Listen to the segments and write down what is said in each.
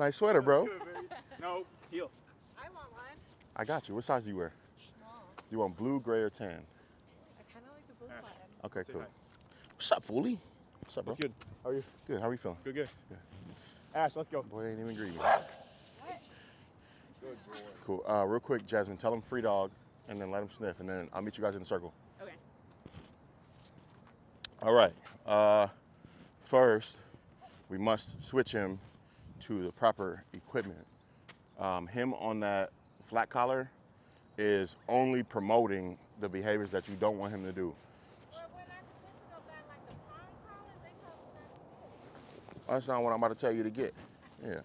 Nice sweater, bro. No, heel. I want one. I got you. What size do you wear? Small. Do you want blue, gray, or tan? I kind of like the blue button. Okay, Say cool. hi. What's up, Foolie? What's up, bro? What's good? How are you? Good. How are you feeling? Good, good. Ash, let's go. Boy, they ain't even greet you. What? Good boy. Cool. Real quick, Jasmine, tell him free dog, and then let him sniff, and then I'll meet you guys in the circle. Okay. All right. First, we must switch him to the proper equipment. Him on that flat collar is only promoting the behaviors that you don't want him to do. Well, when I supposed to go back like the prong collars, they told me That's not what I'm about to tell you to get. Yeah.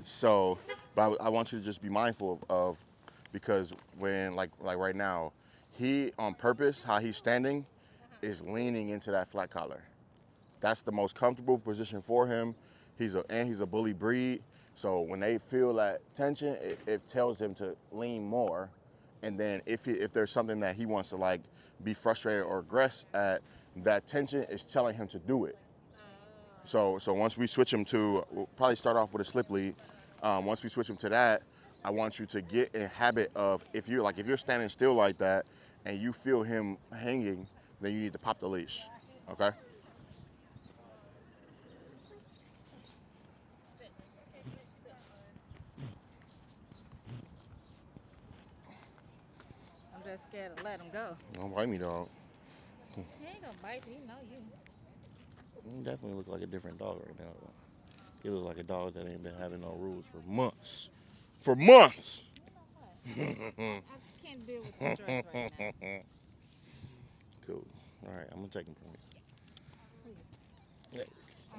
So, but I want you to just be mindful of because when like right now, he on purpose how he's standing is leaning into that flat collar. That's the most comfortable position for him. He's a bully breed. So when they feel that tension, it tells them to lean more. And then if there's something that he wants to like be frustrated or aggress at, that tension is telling him to do it. So once we switch him to, we'll probably start off with a slip lead. Once we switch him to that, I want you to get in habit of if you're standing still like that and you feel him hanging, then you need to pop the leash. Okay? I'm just scared to let him go. Don't bite me, dog. He ain't gonna bite me, no you. You definitely look like a different dog right now. You look like a dog that ain't been having no rules for months. For months! You know what? I can't deal with the stress right now. Cool. All right, I'm gonna take him from you. Please. Yeah. I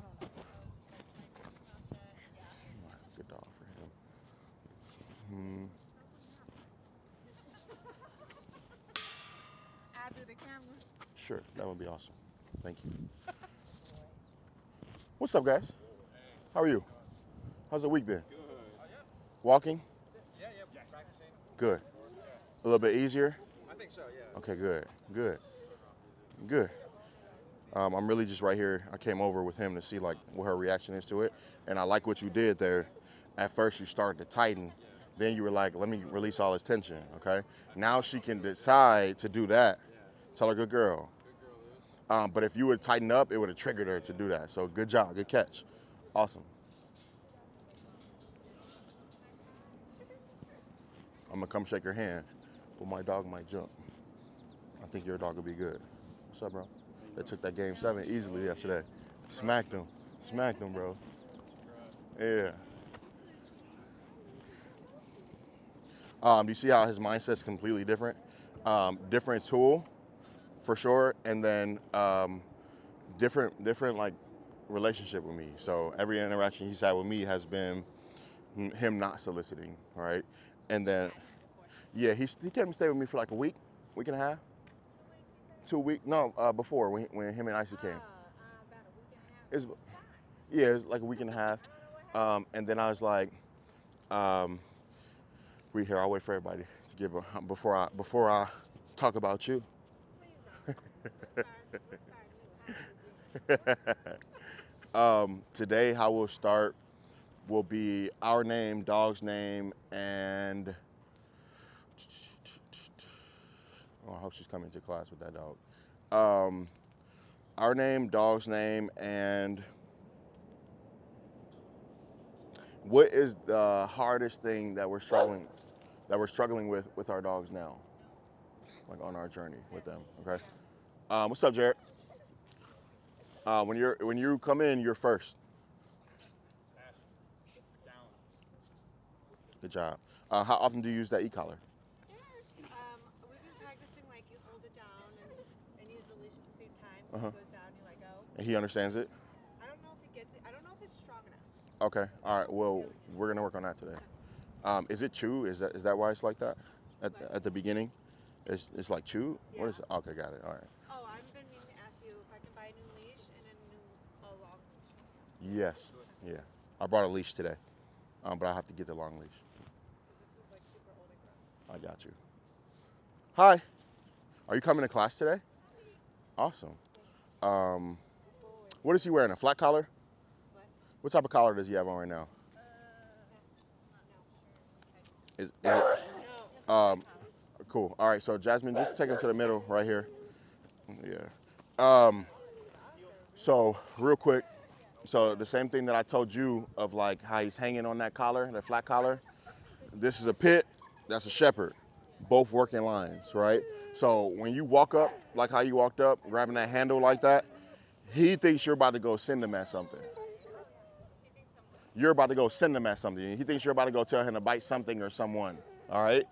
don't know. Good dog for him. I'll do the camera. Sure, that would be awesome. Thank you. What's up, guys? How are you? How's the week been? Good. Walking? Yeah, practicing. Good. A little bit easier? I think so, yeah. Okay, good. I'm really just right here. I came over with him to see like what her reaction is to it. And I like what you did there. At first you started to tighten. Then you were like, let me release all this tension, okay? Now she can decide to do that. Tell her good girl. But if you would tighten up, it would have triggered her to do that. So good job, good catch. Awesome. I'm gonna come shake her hand, but my dog might jump. I think your dog will be good. What's up, bro? They took that game 7 easily yesterday. Smacked them, bro. Yeah. You see how his mindset's completely different? Different tool, for sure, and then different like relationship with me. So every interaction he's had with me has been him not soliciting, right? And then, yeah, he came and stayed with me for like a week and a half. 2 weeks? No, before when him and Icy came. About a week and a half. It was like a week and a half. And then I was like, we here. I'll wait for everybody to give before I talk about you. Today, how we'll start will be our name, dog's name, and I hope she's coming to class with that dog. Our name, dog's name, and what is the hardest thing that we're struggling with our dogs now, like on our journey with them. Okay. What's up, Jared? When you come in, you're first. Down. Good job. How often do you use that e-collar? We've been practicing like you hold it down and use the leash at the same time. Uh-huh. It goes down, you let go. And he understands it? I don't know if he gets it. I don't know if it's strong enough. Okay. All right. Well, we're gonna work on that today. Is it chew? Is that why it's like that? At the beginning, it's like chew. Yeah. What is it? Okay, got it. All right. Oh, I've been meaning to ask you if I can buy a new leash and a long leash. Yes. Yeah. I brought a leash today, but I have to get the long leash. Because this one's like super old and gross. I got you. Hi. Are you coming to class today? Awesome. What is he wearing? A flat collar? What type of collar does he have on right now? Is it, No. cool. All right, so Jasmine, just take him to the middle right here. Yeah. So real quick, so the same thing that I told you of like how he's hanging on that collar, that flat collar. This is a pit, that's a shepherd. Both working lines, right? So when you walk up, like how you walked up, grabbing that handle like that, he thinks you're about to go send him at something. You're about to go send him at something. He thinks you're about to go tell him to bite something or someone, all right?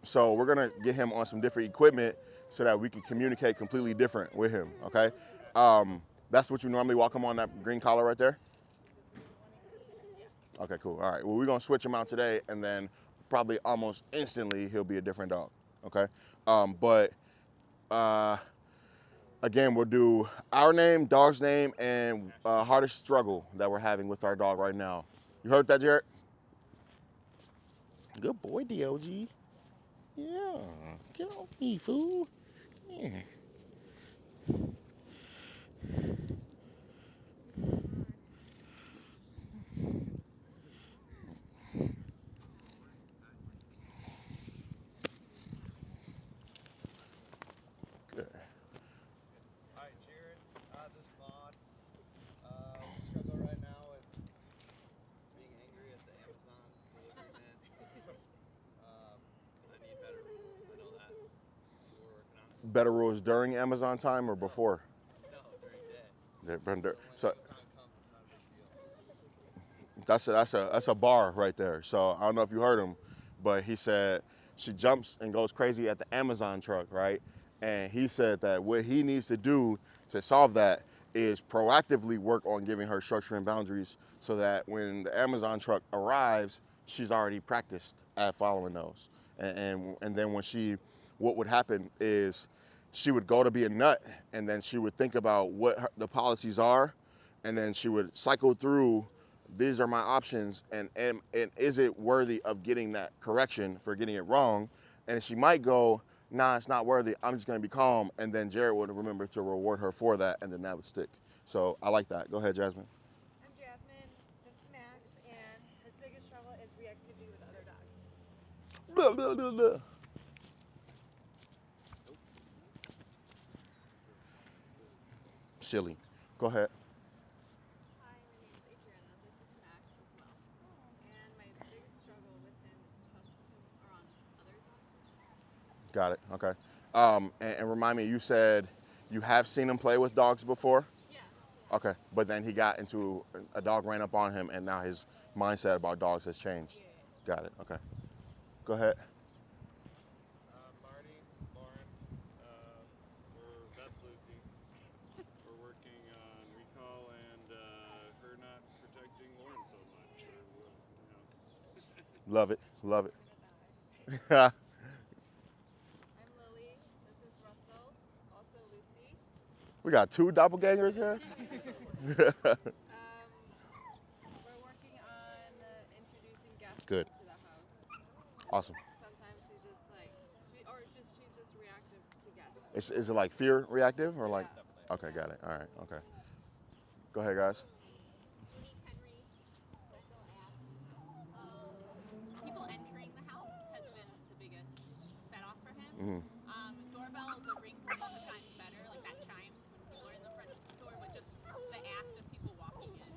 So we're gonna get him on some different equipment so that we can communicate completely different with him, okay? That's what you normally walk him on, that green collar right there? Okay, cool, all right. Well, we're gonna switch him out today and then probably almost instantly he'll be a different dog, okay? Again, we'll do our name, dog's name, and hardest struggle that we're having with our dog right now. You heard that, Jared? Good boy, DOG. Yeah, get off me, fool. Yeah. Good. All right, Jared. This is Vaughn. We struggle right now with being angry at the Amazon delivery man. I need better rules. I know that. We're working on it. Better rules during Amazon time or before? No, during day. So Amazon comes, it's not a big deal. that's a bar right there. So I don't know if you heard him, but he said she jumps and goes crazy at the Amazon truck, right? And he said that what he needs to do to solve that is proactively work on giving her structure and boundaries so that when the Amazon truck arrives, she's already practiced at following those. And then what would happen is she would go to be a nut and then she would think about what the policies are and then she would cycle through, these are my options, and is it worthy of getting that correction for getting it wrong? And she might go, nah, it's not worthy, I'm just gonna be calm, and then Jared would remember to reward her for that, and then that would stick. So I like that. Go ahead, Jasmine. I'm Jasmine. This is Max, and his biggest struggle is reactivity with other dogs. Blah, blah, blah, blah. Silly. Go ahead. Hi, my name is Adriana. This is Max as well. And my biggest struggle with him is trusting him around other dogs as well. Got it. Okay. And remind me, you said you have seen him play with dogs before? Yeah. Okay. But then he got into a dog ran up on him, and now his mindset about dogs has changed. Got it. Okay. Go ahead. Marty, Lauren, that's Lucy. We're working on recall and her not protecting Lauren so much. Love it. Love it. I'm Lily. This is Russell. Also Lucy. We got two doppelgangers here. We're working on introducing guests Good. to the house. Awesome. Sometimes she's just like, she's just reactive to guests. Is it like fear reactive or like? Okay, got it. All right. Okay. Go ahead, guys. Unique Henry, special app. People entering the house has been the biggest set off for him. Doorbell, the ring from all the time better, like that chime when people are in the front door, but just the act of people walking in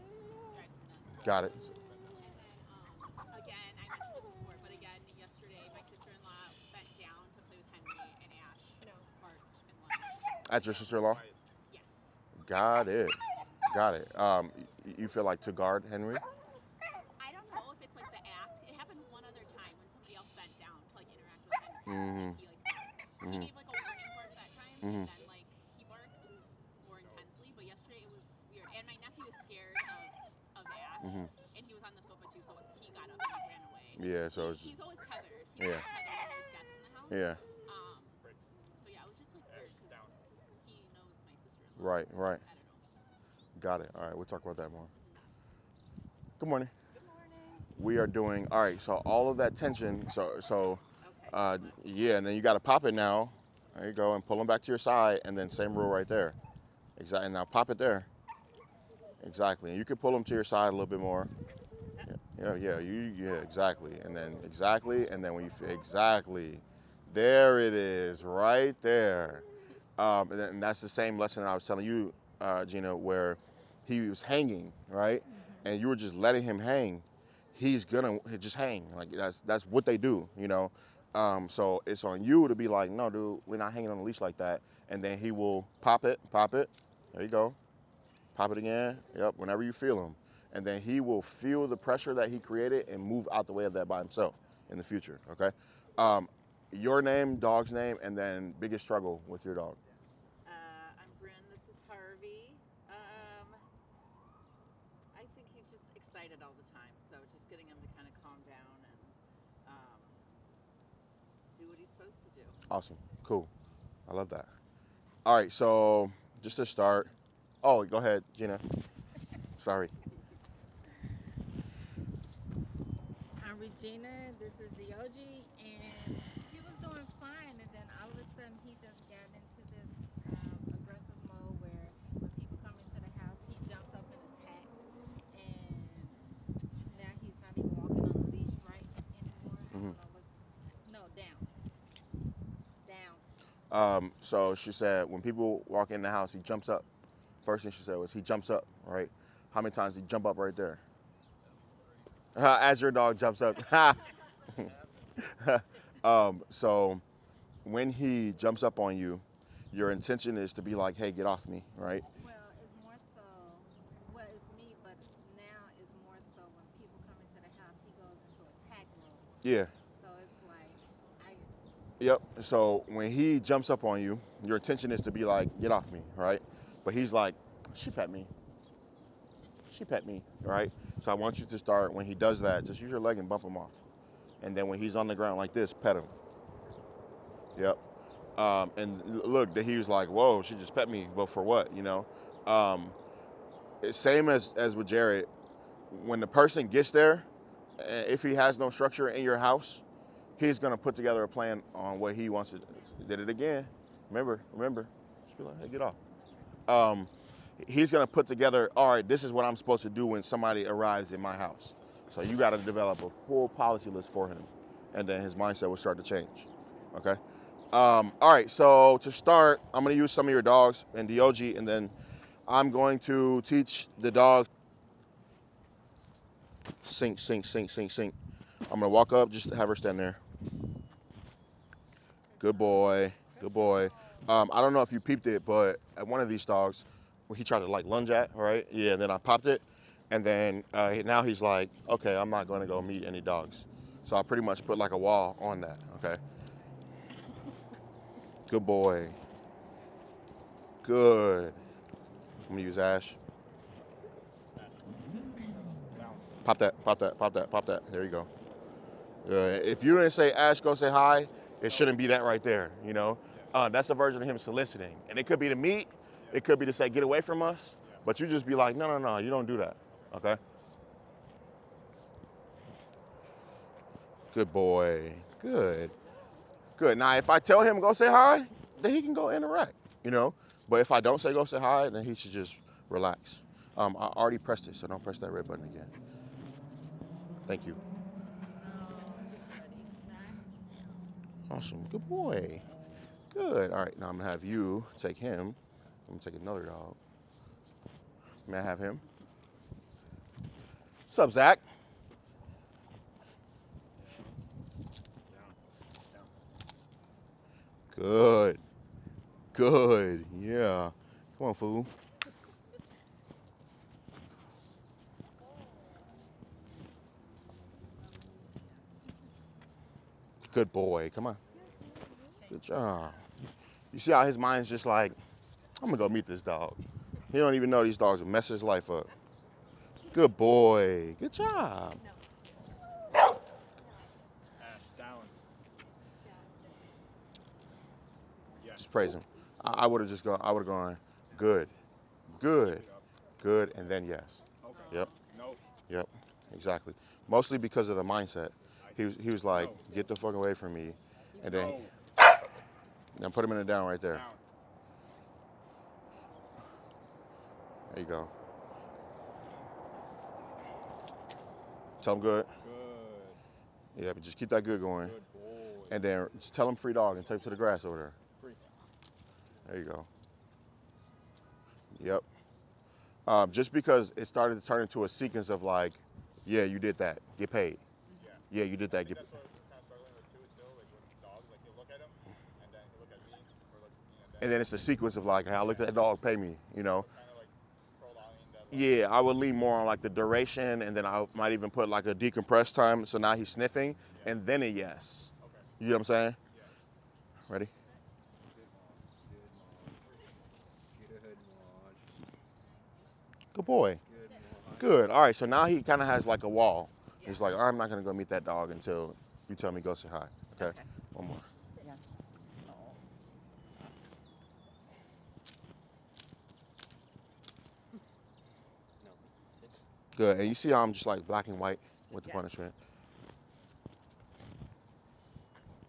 drives him nuts. Got it. And then, again, I mentioned it before, but again, yesterday my sister-in-law bent down to play with Henry and Ash barked and lunged. At your sister-in-law? Yes. Got it. Got it. You feel like to guard Henry? I don't know if it's like the act. It happened one other time when somebody else bent down to like interact with Henry. And he like barked. He gave like a warning bark that time, and then like he barked more intensely. But yesterday it was weird. And my nephew was scared of Ash, and he was on the sofa too, so he got up and he ran away. Yeah. So it's He's always tethered. He's always tethered when there's guests in the house. yeah. So yeah, it was just like weird because he knows my sister-in-law. Right. Right. I don't know. Got it. All right. We'll talk about that more. Good morning. Good morning. We are doing all right. So all of that tension. Yeah, and then you got to pop it now. There you go, and pull them back to your side, and then same rule right there. Exactly. Now pop it there. exactly. And you can pull him to your side a little bit more. Yeah, exactly. And then exactly, and then when you feel exactly, there it is, right there. And that's the same lesson I was telling you, Gina, where he was hanging, right? And you were just letting him hang. He's gonna just hang. Like that's what they do, you know. So it's on you to be like, no, dude, we're not hanging on the leash like that. And then he will pop it. There you go. Pop it again. Yep. Whenever you feel him, and then he will feel the pressure that he created and move out the way of that by himself in the future. Okay. Your name, dog's name, and then biggest struggle with your dog. I'm Bryn. This is Harvey. I think he's just excited all the time, so just getting him to kind of calm down and do what he's supposed to do. Awesome. Cool. I love that. All right. So just to start. Oh, go ahead, Gina. Sorry. I'm Regina. This is Diogi, and he was doing fine, and then all of a sudden he just got into this aggressive mode where when people come into the house, he jumps up and attacks, and now he's not even walking on a leash right anymore. I don't know down. So she said when people walk in the house, he jumps up. First thing she said was he jumps up, right? How many times did he jump up right there? As your dog jumps up. So when he jumps up on you, your intention is to be like, hey, get off me, right? Well, it's more so, well, it's me, but now it's more so when people come into the house, he goes into attack mode. Yeah. So it's like, Yep. So when he jumps up on you, your intention is to be like, get off me, right? But he's like, she pet me. She pet me, right? So I want you to start, when he does that, just use your leg and bump him off. And then when he's on the ground like this, pet him. Yep. And look, he was like, whoa, she just pet me. But for what, you know? Same as with Jared. When the person gets there, if he has no structure in your house, he's going to put together a plan on what he wants to do. Did it again. Remember. Just be like, hey, get off. He's going to put together, all right, this is what I'm supposed to do when somebody arrives in my house. So you got to develop a full policy list for him. And then his mindset will start to change. Okay? All right, so to start, I'm going to use some of your dogs and Diogi, and then I'm going to teach the dog sink. I'm going to walk up, just have her stand there. Good boy. I don't know if you peeped it, but at one of these dogs, he tried to like lunge at, right? Yeah, and then I popped it. And then now he's like, okay, I'm not going to go meet any dogs. So I pretty much put like a wall on that, okay? Good boy. Good. I'm going to use Ash. Pop that. There you go. If you didn't say, Ash, go say hi, it shouldn't be that right there, you know? That's a version of him soliciting. And it could be to meet. It could be to say, get away from us. But you just be like, no, you don't do that, okay? Good boy. Good. Now, if I tell him go say hi, then he can go interact, you know? But if I don't say go say hi, then he should just relax. I already pressed it, so don't press that red button again. Thank you. Awesome. Good boy. Good. All right, now I'm going to have you take him. I'm going to take another dog. May I have him? What's up, Zach? Good. Yeah. Come on, fool. Good boy. Come on. Good job. You see how his mind's just like, I'm going to go meet this dog. He don't even know these dogs will mess his life up. Good boy. Good job. Ash, down. Yes. Just praise him. I would have gone, good, and then yes. Okay. Yep. No. Yep. Exactly. Mostly because of the mindset. He was like, get the fuck away from me. And then now put him in the down right there. Down. There you go. Tell him good. Good. Yeah, but just keep that good going. Good boy. And then just tell him free dog and take him to the grass over there. Free. There you go. Yep. Just because it started to turn into a sequence of like, yeah, you did that, get paid. Yeah, you did that, get paid. That's what I'm kind of struggling with too. Still, like with dogs, like you look at him, and then you look at me, or like, And then it's the sequence of like, hey, I looked at that dog, pay me, you know. kind of like prolonging that. Like, Yeah, I would lean more on like the duration, and then I might even put like a decompress time. So now he's sniffing, and then a yes. okay. You know what I'm saying? Yes. Ready? Good boy. Good. All right. So now he kind of has like a wall. He's like, I'm not gonna go meet that dog until you tell me go say hi. Okay. One more. Yeah. Good. And you see how I'm just like black and white with the Yeah. punishment.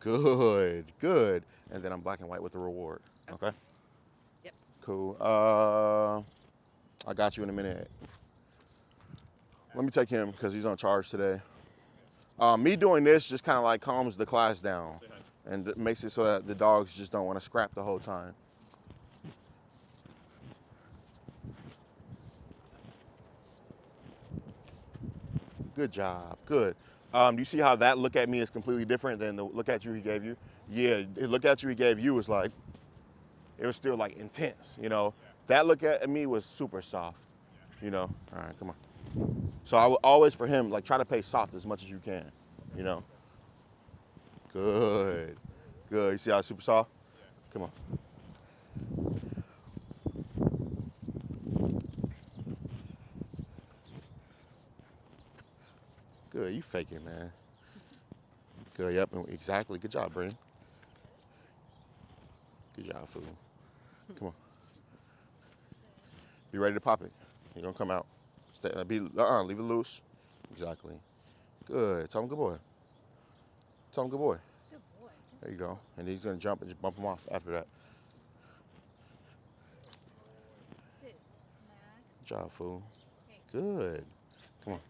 Good. Good. And then I'm black and white with the reward. Okay. Yep. Cool. I got you in a minute. Let me take him because he's on charge today. Me doing this just kind of like calms the class down and it makes it so that the dogs just don't want to scrap the whole time. Good job. Good. Do you see how that look at me is completely different than the look at you he gave you? Yeah, the look at you he gave you was like, it was still like intense, you know? That look at me was super soft, you know? All right, come on. So I would always, for him, like try to pay soft as much as you can, you know? Good. Good. You see how it's super soft? Come on. Good. You faking, man. Good. Yep. Exactly. Good job, Brandon. Good job, fool. Come on. Be ready to pop it. You're gonna come out. Stay. Leave it loose. Exactly. Good. Tell him good boy. Tell him good boy. Good boy. There you go. And he's gonna jump and just bump him off after that. Sit, Max. Good job, fool. Okay. Good. Come on.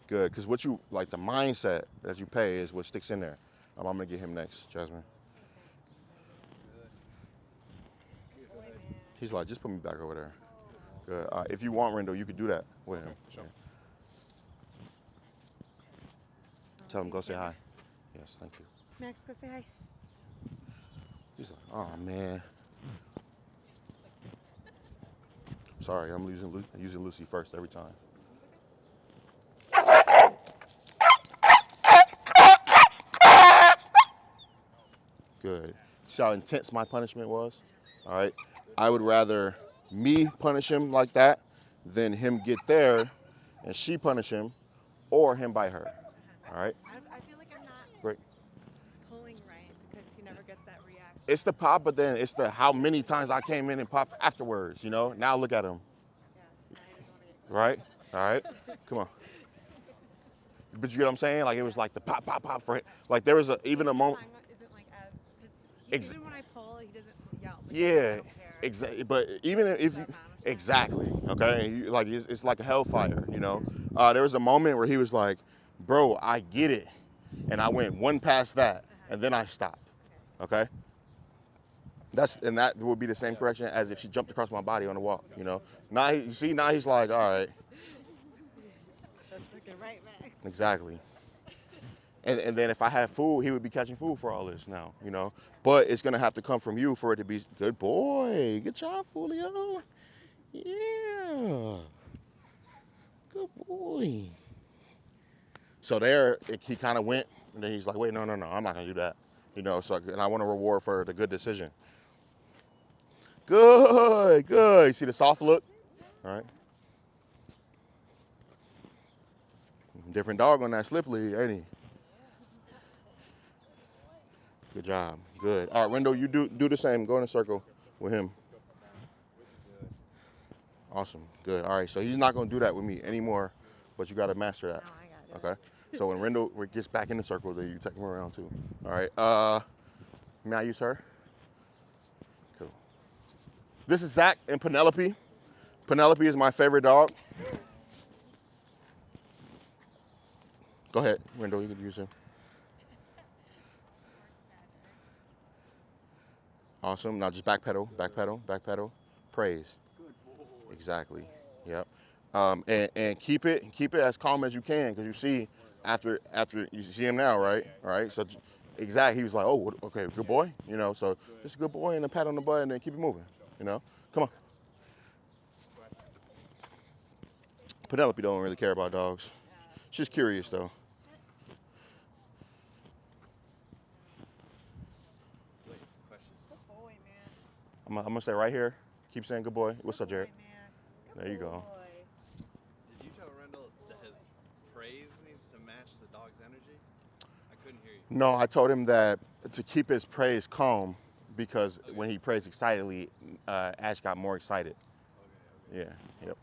Good. Because what you like, the mindset that you pay is what sticks in there. I'm gonna get him next, Jasmine. He's like, just put me back over there. Good. If you want, Rendo, you could do that with him. Sure. Yeah. Tell him go say hi. Yes, thank you. Max, go say hi. He's like, oh man. Sorry, I'm using Lucy first every time. Good. See how intense my punishment was? All right. I would rather me punish him like that than him get there and she punish him or him bite her. All right. I feel like I'm not Great. pulling right because he never gets that reaction. It's the pop, but then it's the how many times I came in and popped afterwards, you know? Now look at him. Yeah. Now he doesn't want to get Right? All right. Come on. But you get what I'm saying? Like it was like the pop, pop, pop for it. Like there was even a moment. Isn't like as Ex- even when I pull, he doesn't yell. But Yeah, I don't care. exactly. But even if you, That amount of time. exactly, okay, you, like it's like a hellfire, you know. There was a moment where he was like, "Bro, I get it," and I went one past that, and then I stopped. Okay. That would be the same correction as if she jumped across my body on the walk, you know. Now you see, now he's like, all right, That's fucking right, Max. exactly. And then if I had food, he would be catching food for all this now, you know. But it's gonna have to come from you for it to be good boy. Good job, Julio. Yeah. Good boy. So there, he kind of went, and then he's like, wait, no, I'm not gonna do that, you know. So and I want to reward for the good decision. Good, good. You see the soft look? All right. Different dog on that slip lead, ain't he? Good job. Good. All right, Rendo, you do the same. Go in a circle with him. Awesome. Good. All right, so he's not going to do that with me anymore, but you got to master that. No, I got it. Okay? So when Rendo gets back in the circle, then you take him around too. All right. May I use her? Cool. This is Zach and Penelope. Penelope is my favorite dog. Go ahead, Wendell, you can use him. Awesome. Now just back pedal, back pedal, back pedal. Praise. Good boy. Exactly. Yep. And keep it as calm as you can, because you see after you see him now, right? All right. So exactly, he was like, oh, okay, good boy. You know, so just a good boy and a pat on the butt and then keep it moving. You know, come on. Penelope don't really care about dogs. She's curious though. Wait, question. Good boy, Max. I'm gonna stay right here. Keep saying good boy. What's up, Good Jared? boy, Max. Good There you go. boy. Did you tell Rendell that his praise needs to match the dog's energy? I couldn't hear you. No, I told him that to keep his praise calm, because when he prays excitedly, Ash got more excited. Okay. Yeah. Yep.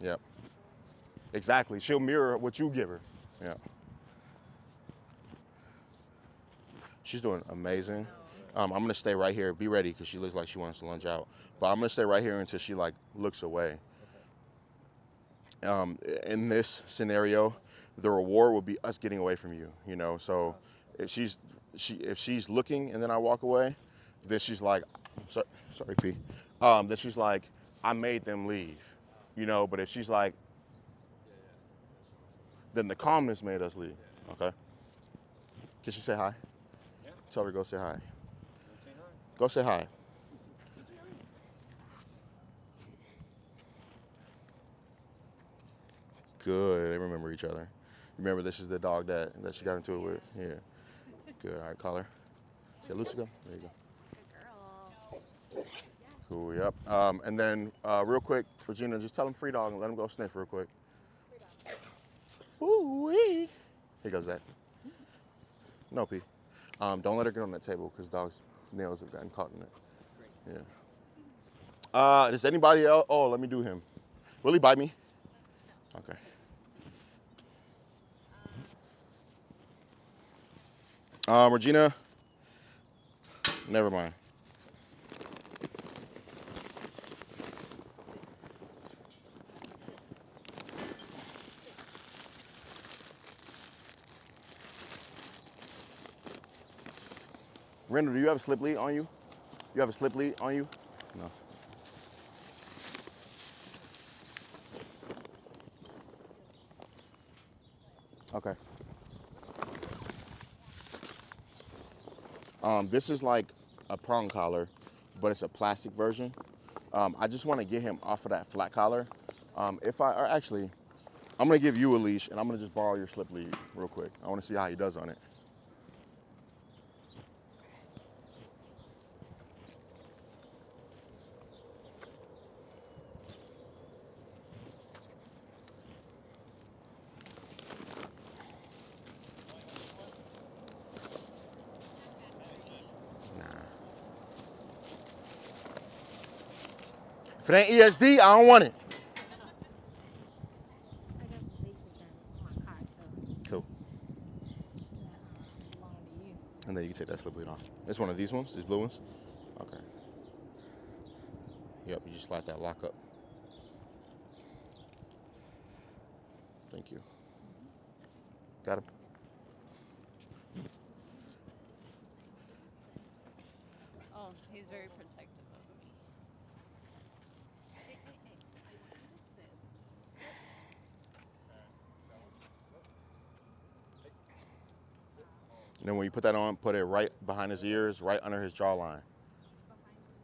Yep. Exactly. She'll mirror what you give her. Yeah. She's doing amazing. I'm gonna stay right here. Be ready, because she looks like she wants to lunge out. But I'm gonna stay right here until she like looks away. In this scenario, the reward will be us getting away from you. You know. So if she's looking and then I walk away, then she's like, sorry, P. Then she's like, I made them leave. You know. But if she's like, then the calmness made us leave. Okay. Can she say hi? Yeah. Tell her to go say hi. Say hi. Go say hi. Good. They remember each other. Remember, this is the dog that she got into it with. Yeah. Good. All right, call her. Say, Lucica. There you go. Good girl. Cool. Yep. And then real quick, Regina, just tell him free dog and let him go sniff real quick. Ooh wee. Here goes that. No, P. Don't let her get on that table, because dog's nails have gotten caught in it. Yeah. Does anybody else? Oh, let me do him. Will he bite me? Okay. Regina. Never mind. Rendell, do you have a slip lead on you? You have a slip lead on you? No. Okay. This is like a prong collar, but it's a plastic version. I just want to get him off of that flat collar. Actually, I'm gonna give you a leash, and I'm gonna just borrow your slip lead real quick. I want to see how he does on it. If it ain't ESD, I don't want it. I got some leashes in my car too. Cool. That belong to you. And then you can take that slip lead off. It's one of these ones, these blue ones? Okay. Yep, you just slide that lock up. Thank you. Got him? Oh, he's very protective of me. Hey, I want you to sit. And then when you put that on, put it right behind his ears, right under his jawline.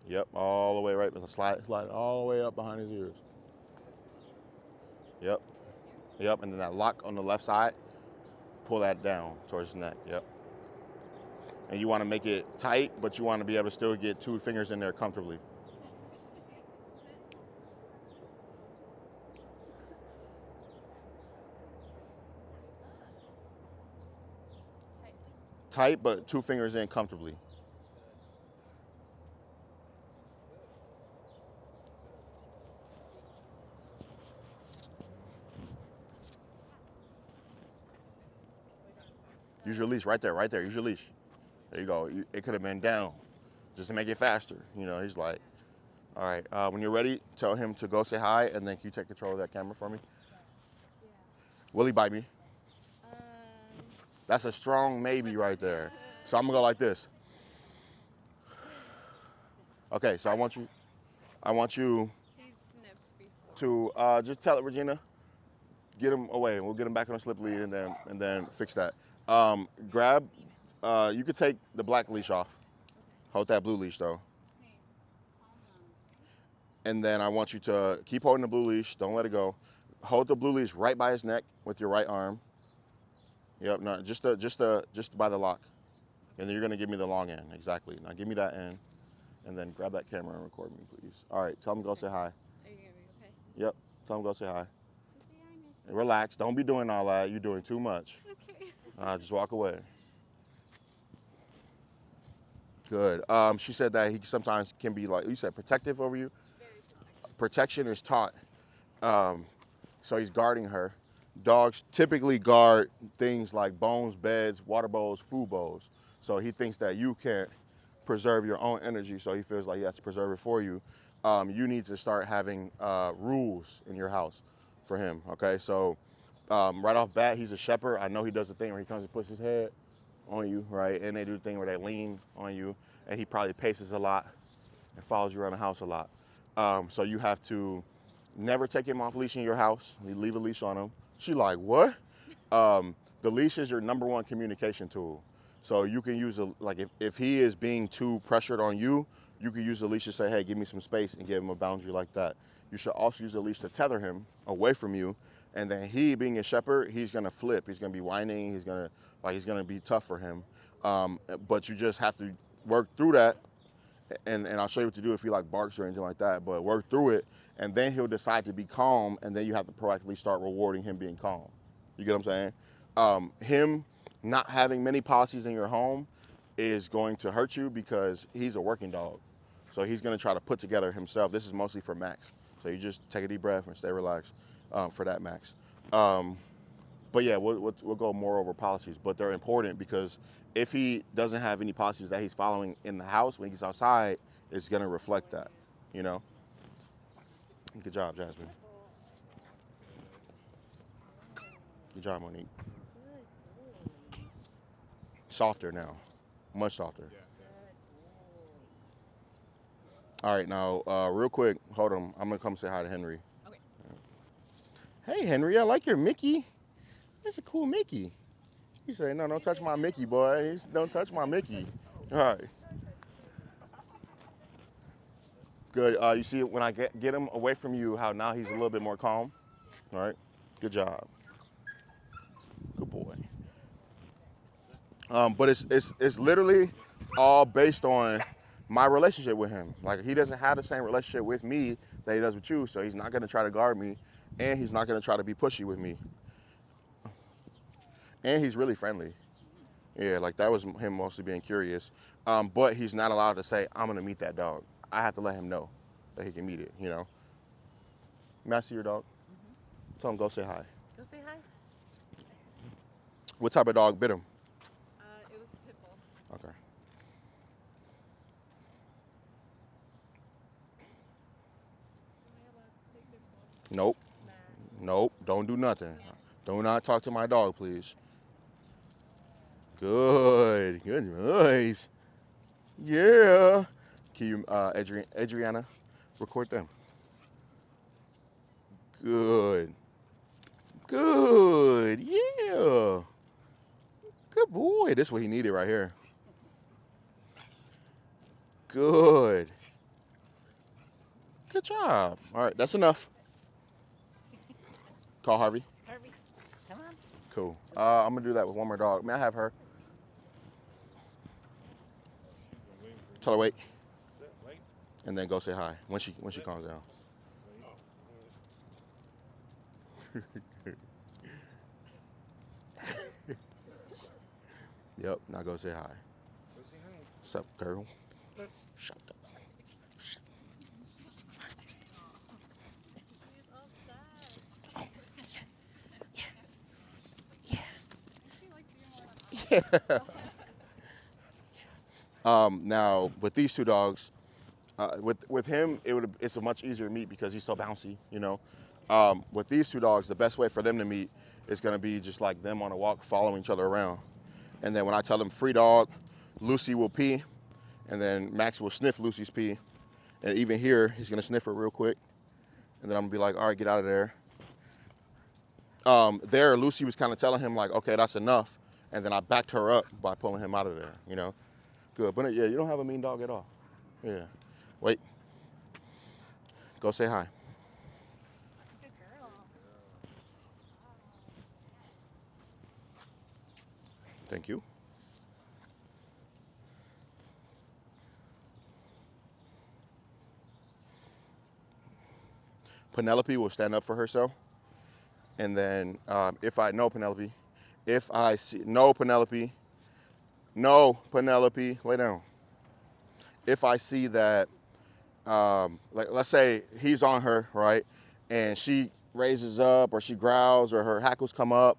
Yep, all the way right, slide it all the way up behind his ears. Yep, yep, and then that lock on the left side, pull that down towards his neck, yep. And you want to make it tight, but you want to be able to still get 2 fingers in there comfortably. Tight, but 2 fingers in comfortably. Use your leash right there, right there. Use your leash. There you go. It could have been down just to make it faster. You know, he's like, all right, when you're ready, tell him to go say hi, and then can you take control of that camera for me? Yeah. Will he bite me? That's a strong maybe right there. So I'm gonna go like this. Okay, so I want you He's sniffed before. to just tell it, Regina. Get him away. We'll get him back on the slip lead and then fix that. Grab. You could take the black leash off. Hold that blue leash though. Hey, calm down. And then I want you to keep holding the blue leash. Don't let it go. Hold the blue leash right by his neck with your right arm. Yep. No, just by the lock. And then you're gonna give me the long end. Exactly. Now give me that end, and then grab that camera and record me, please. All right. Tell him to go say hi. Are you gonna be okay? Yep. Tell him to go say hi. Go say hi, Mitch. Relax. Don't be doing all that. You're doing too much. Okay. Just walk away. Good. She said that he sometimes can be like you said, protective over you. Very protective. Protection is taught. So he's guarding her. Dogs typically guard things like bones, beds, water bowls, food bowls. So he thinks that you can't preserve your own energy, so he feels like he has to preserve it for you. You need to start having rules in your house for him, okay? So right off bat, he's a shepherd. I know he does the thing where he comes and puts his head on you, right? And they do the thing where they lean on you, and he probably paces a lot and follows you around the house a lot. So you have to never take him off leash in your house. You leave a leash on him. She like, what? The leash is your number one communication tool. So you can use if he is being too pressured on you, you can use the leash to say, hey, give me some space and give him a boundary like that. You should also use the leash to tether him away from you. And then he, being a shepherd, he's gonna flip. He's gonna be whining. He's gonna be tough for him. But you just have to work through that. And I'll show you what to do if he like barks or anything like that. But work through it, and then he'll decide to be calm. And then you have to proactively start rewarding him being calm. You get what I'm saying? Him not having many policies in your home is going to hurt you because he's a working dog. So he's gonna try to put together himself. This is mostly for Max. So you just take a deep breath and stay relaxed for that, Max. But yeah, we'll go more over policies, but they're important because if he doesn't have any policies that he's following in the house, when he gets outside, it's gonna reflect that, you know? Good job, Jasmine. Good job, Monique. Softer now, much softer. All right, now, real quick, hold on. I'm gonna come say hi to Henry. Okay. Hey, Henry, I like your Mickey. That's a cool Mickey. He said, no, don't touch my Mickey, boy. Don't touch my Mickey. All right. Good. You see when I get him away from you, how now he's a little bit more calm? All right. Good job. Good boy. But it's literally all based on my relationship with him. Like, he doesn't have the same relationship with me that he does with you, so he's not going to try to guard me, and he's not going to try to be pushy with me. And he's really friendly. Yeah, like that was him mostly being curious. But he's not allowed to say, I'm going to meet that dog. I have to let him know that he can meet it, you know? May I see your dog? Mm-hmm. Tell him, go say hi. Go say hi. What type of dog bit him? It was a pit bull. Okay. Am I allowed to say pit bull? Nope. Nope. Don't do nothing. Do not talk to my dog, please. Good. Good. Nice. Yeah. Can you, Adriana, record them? Good. Good. Yeah. Good boy. This is what he needed right here. Good. Good job. All right, that's enough. Call Harvey. Harvey, come on. Cool. I'm gonna do that with one more dog. May I have her? Tell her wait, and then go say hi when she calms down. Yep. Now go say hi. Go say hi. What's up, girl? Shut up. Now with these two dogs, with him it's a much easier meet because he's so bouncy, you know. With these two dogs, the best way for them to meet is gonna be just like them on a walk, following each other around. And then when I tell him free dog, Lucy will pee, and then Max will sniff Lucy's pee. And even here, he's gonna sniff it real quick. And then I'm gonna be like, all right, get out of there. There, Lucy was kind of telling him like, okay, that's enough. And then I backed her up by pulling him out of there, you know? Good, but yeah, you don't have a mean dog at all. Yeah. Wait. Go say hi. Good girl. Thank you. Penelope will stand up for herself. And then if I know Penelope, if I see, no Penelope, lay down. If I see that, like let's say he's on her, right? And she raises up or she growls or her hackles come up,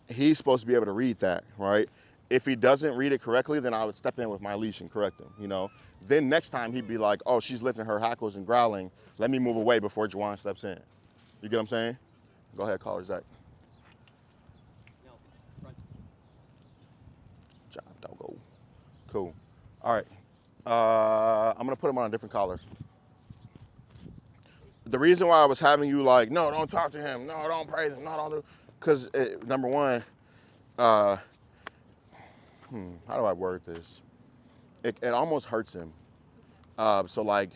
he's supposed to be able to read that, right? If he doesn't read it correctly, then I would step in with my leash and correct him, you know? Then next time he'd be like, oh, she's lifting her hackles and growling. Let me move away before Juwan steps in. You get what I'm saying? Go ahead, call her Zach. No, front. Job, doggo. Cool. All right. I'm gonna put him on a different collar. The reason why I was having you like, no, don't talk to him. No, don't praise him. No, don't do. Because number one, how do I word this? It almost hurts him. So like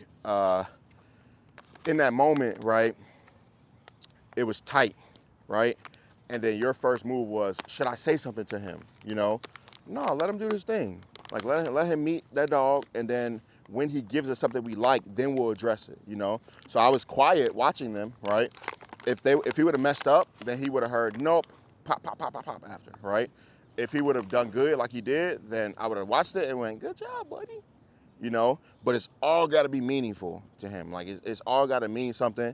in that moment, right? It was tight, right? And then your first move was, should I say something to him? You know? No, let him do his thing. Like let him meet that dog, and then when he gives us something we like, then we'll address it, you know? So I was quiet watching them, right? If he would have messed up, then he would have heard nope, pop, pop, pop, pop, pop after, right? If he would have done good like he did, then I would have watched it and went, good job, buddy. You know? But it's all gotta be meaningful to him. Like it's all gotta mean something.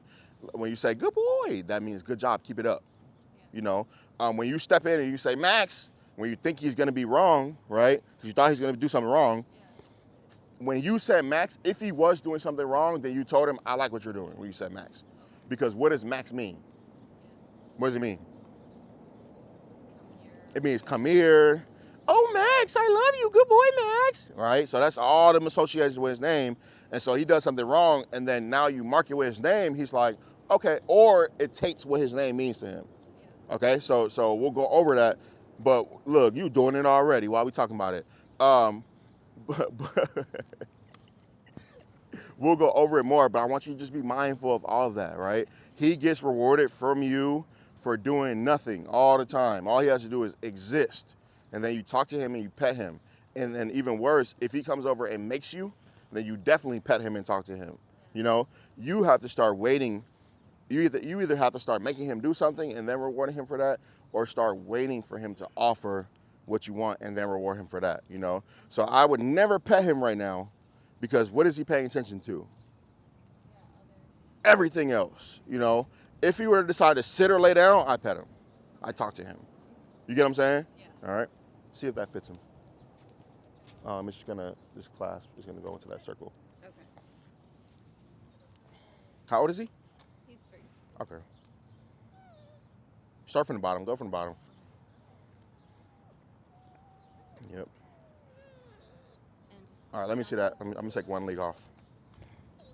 When you say, good boy, that means good job, keep it up. You know? When you step in and you say, Max, when you think he's gonna be wrong, right? Because you thought he's gonna do something wrong. When you said Max, if he was doing something wrong, then you told him, I like what you're doing when you said Max. Because what does Max mean? What does it mean? It means come here. Oh, Max, I love you. Good boy, Max. Right? So that's all them associations with his name. And so he does something wrong, and then now you mark it with his name. He's like, okay. Or it takes what his name means to him. Okay? So we'll go over that. But look, you doing it already. Why are we talking about it? But we'll go over it more, but I want you to just be mindful of all of that, right? He gets rewarded from you for doing nothing all the time. All he has to do is exist. And then you talk to him and you pet him. And then even worse, if he comes over and makes you, then you definitely pet him and talk to him. You know, you have to start waiting. You either have to start making him do something and then rewarding him for that, or start waiting for him to offer what you want and then reward him for that, you know? So I would never pet him right now, because what is he paying attention to? Everything else, you know? If he were to decide to sit or lay down, I pet him. I talk to him. You get what I'm saying? Yeah. All right. See if that fits him. This clasp is gonna go into that circle. Okay. How old is he? He's 3. Okay. Start from the bottom, go from the bottom. Yep. And just All right, let me see that. I'm gonna take one leg off.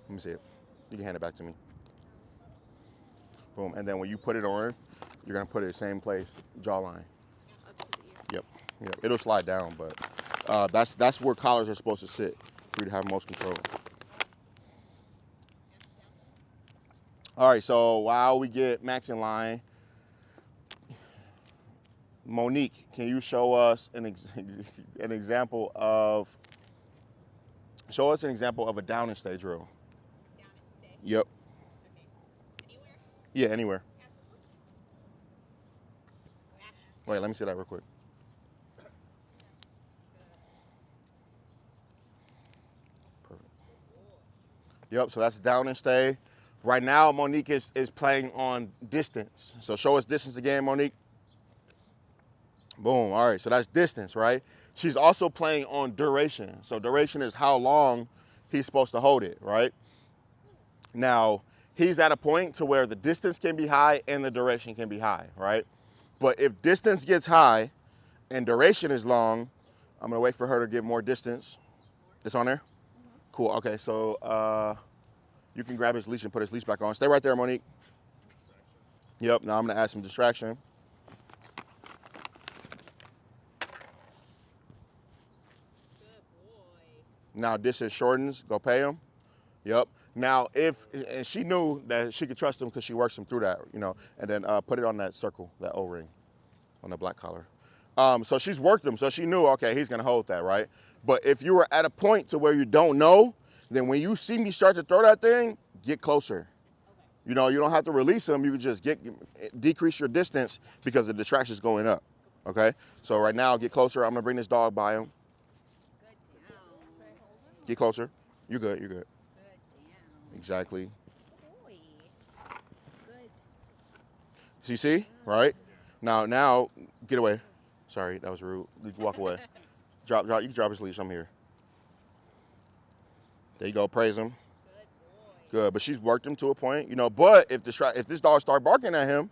Let me see it. You can hand it back to me. Boom, and then when you put it on, you're gonna put it in the same place, jawline. up to the ear. Yep. It'll slide down, but that's where collars are supposed to sit for you to have most control. All right, so while we get Max in line, Monique, can you show us an example of a down and stay drill? Down and stay. Yep. Okay. Anywhere? Yeah, anywhere. Ash. Wait, let me see that real quick. Perfect. Yep, so that's down and stay. Right now, Monique is playing on distance. So show us distance again, Monique. Boom, all right, so that's distance, right? She's also playing on duration. So duration is how long he's supposed to hold it, right? Now, he's at a point to where the distance can be high and the duration can be high, right? But if distance gets high and duration is long, I'm gonna wait for her to get more distance. This on there? Cool, okay, so you can grab his leash and put his leash back on. Stay right there, Monique. Yep, now I'm gonna add some distraction. Good boy. Now distance shortens, go pay him. Yep. Now and she knew that she could trust him because she works him through that, you know, and then put it on that circle, that O-ring, on the black collar. So she's worked him, so she knew, okay, he's gonna hold that, right? But if you were at a point to where you don't know, then when you see me start to throw that thing, get closer. Okay. You know, you don't have to release him, you can just decrease your distance because the distraction's going up, okay? So right now, get closer, I'm gonna bring this dog by him. Good down. Get closer. You're good, you're good. Good down. Exactly. Boy. Good. So you see, right? Now, get away. Sorry, that was rude. You can walk away. Drop, you can drop his leash, I'm here. There you go, praise him. Good boy. Good, but she's worked him to a point, you know, but if this dog start barking at him,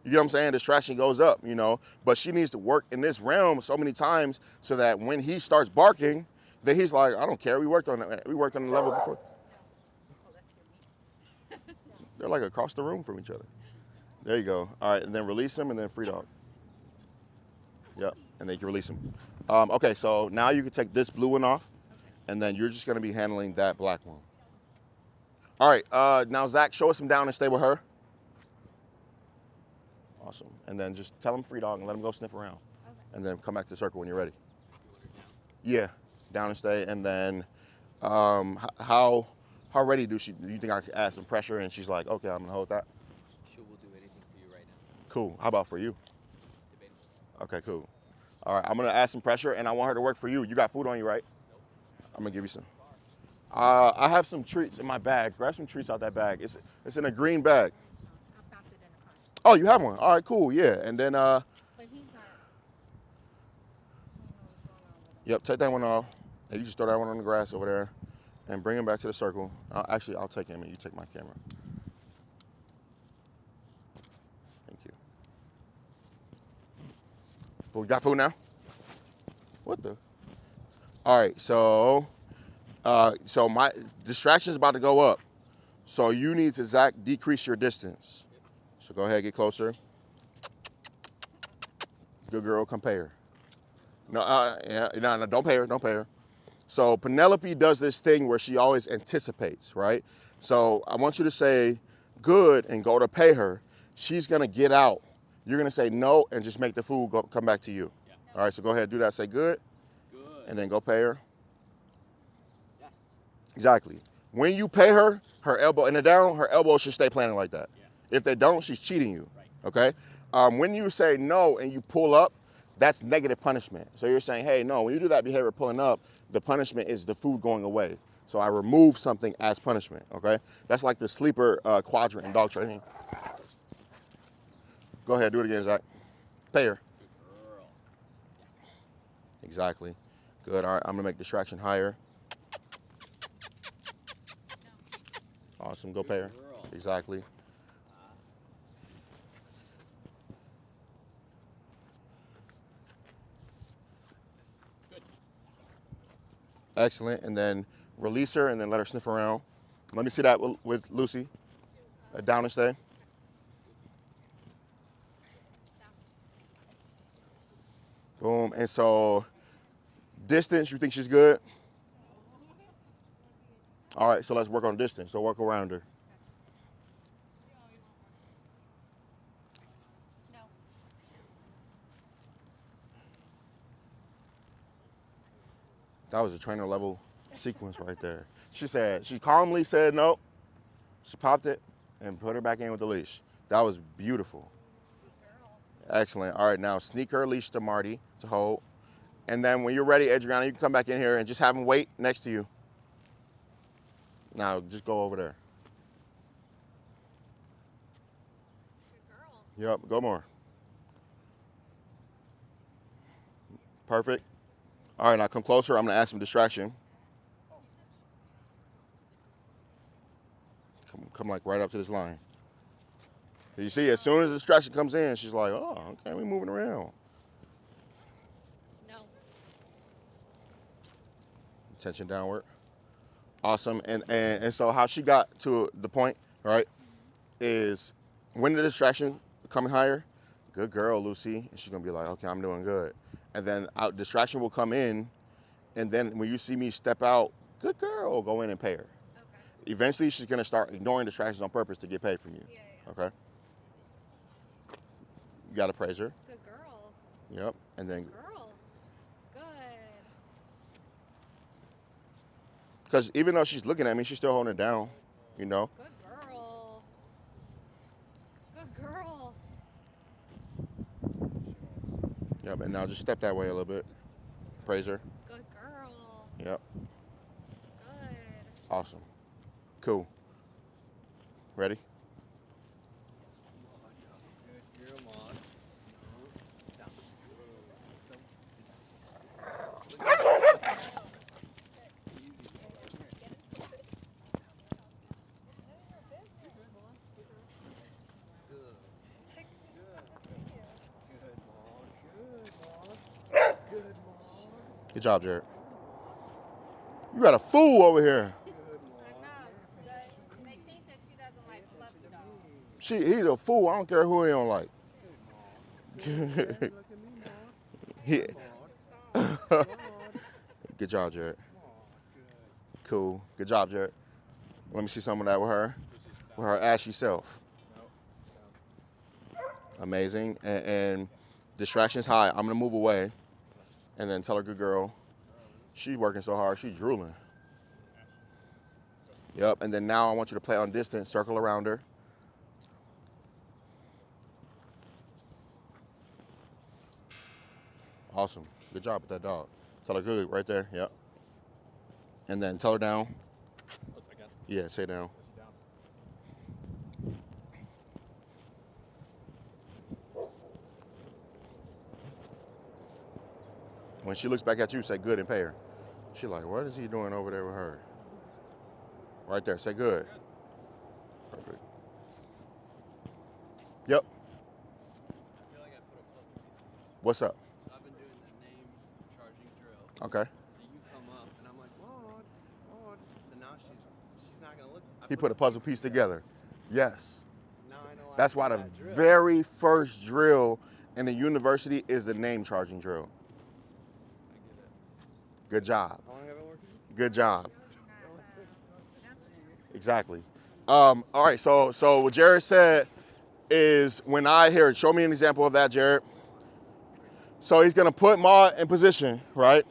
you know what I'm saying, distraction goes up, you know, but she needs to work in this realm so many times so that when he starts barking, then he's like, I don't care, we worked on the level before. Oh, that's your meat. They're like across the room from each other. There you go. All right, and then release him and then free dog. Yep, and then you can release him. Okay, so now you can take this blue one off, and then you're just gonna be handling that black one. All right, now Zach, show us him down and stay with her. Awesome, and then just tell him free dog and let him go sniff around. Okay. And then come back to the circle when you're ready. Yeah, down and stay, and then how ready do you think I could add some pressure and she's like, okay, I'm gonna hold that? She will do anything for you right now. Cool, how about for you? Debatable. Okay, cool. All right, I'm gonna add some pressure and I want her to work for you. You got food on you, right? Nope. I'm gonna give you some. I have some treats in my bag. Grab some treats out that bag. It's in a green bag. I found it in the car. Oh, you have one. All right, cool. Yeah, and then But he's not. I don't know what's going on with him. yep, take that one off. And you just throw that one on the grass over there, and bring him back to the circle. Actually, I'll take him and you take my camera. Thank you. But we got food now. What the? All right, so my distraction is about to go up. So you need to, Zach, decrease your distance. So go ahead, get closer. Good girl, compare. No, no, don't pay her, don't pay her. So Penelope does this thing where she always anticipates, right? So I want you to say good and go to pay her. She's gonna get out. You're gonna say no and just make the food come back to you. Yeah. All right, so go ahead, do that. Say good, Good. and then go pay her. Yes. Exactly. When you pay her, her elbow in the down, her elbow should stay planted like that. Yeah. If they don't, she's cheating you. Right. Okay. When you say no and you pull up, that's negative punishment. So you're saying, hey, no, when you do that behavior pulling up, the punishment is the food going away. So I remove something as punishment, okay? That's like the sleeper quadrant in dog training. Go ahead, do it again, Zach. Pay her. Good girl. Yes. Exactly. Good, all right, I'm gonna make distraction higher. Awesome, go pay her. Good girl. Exactly. Good. Excellent, and then release her and then let her sniff around. Let me see that with Lucy. Down and stay. Boom, and so distance, you think she's good? All right, so let's work on distance. So work around her. No. That was a trainer level sequence right there. She calmly said no. She popped it and put her back in with the leash. That was beautiful. Excellent. All right, now sneak her leash to Marty to hold. And then when you're ready, Adriana, you can come back in here and just have him wait next to you. Now just go over there. Good girl. Yep, go more. Perfect. All right, now come closer. I'm gonna add some distraction. Come like right up to this line. You see, as soon as the distraction comes in, she's like, oh, okay, we moving around. Tension downward. Awesome. And so how she got to the point, right, is when the distraction coming higher, good girl, Lucy. And she's going to be like, okay, I'm doing good. And then distraction will come in. And then when you see me step out, good girl, go in and pay her. Okay. Eventually, she's going to start ignoring distractions on purpose to get paid from you. Yeah. Okay? You got to praise her. Good girl. Yep. And then, Girl. Good. because even though she's looking at me, she's still holding it down, you know? Good girl. Good girl. Yep. And now just step that way a little bit. Praise her. Good girl. Yep. Good. Awesome. Cool. Ready? Good girl, Maud. Down. Good job, Jared. You got a fool over here. I know. They think that she doesn't like fluffy dogs. He's a fool. I don't care who he don't like. Yeah. Good job, Jared. Cool. Good job, Jared. Let me see some of that with her ashy self. Amazing. And distraction's high. I'm gonna move away, and then tell her, good girl. She's working so hard, she's drooling. Yep. And then now I want you to play on distance. Circle around her. Awesome. Good job with that dog. Tell her good right there. Yep. And then tell her down. Yeah, say down. When she looks back at you, say good and pay her. She's like, what is he doing over there with her? Right there, say good. Perfect. Yep. I feel like I put a puzzle piece together. What's up? I've been doing the name charging drill. Okay. So you come up and I'm like, Maud. So now she's not gonna look. He put a puzzle piece together. Yes. Now I know. That's why the very first drill in the university is the name charging drill. I get it. Good job. How long have I been working? Good job. Exactly. All right, so what Jared said is when I hear it, show me an example of that, Jared. So he's gonna put Ma in position, right?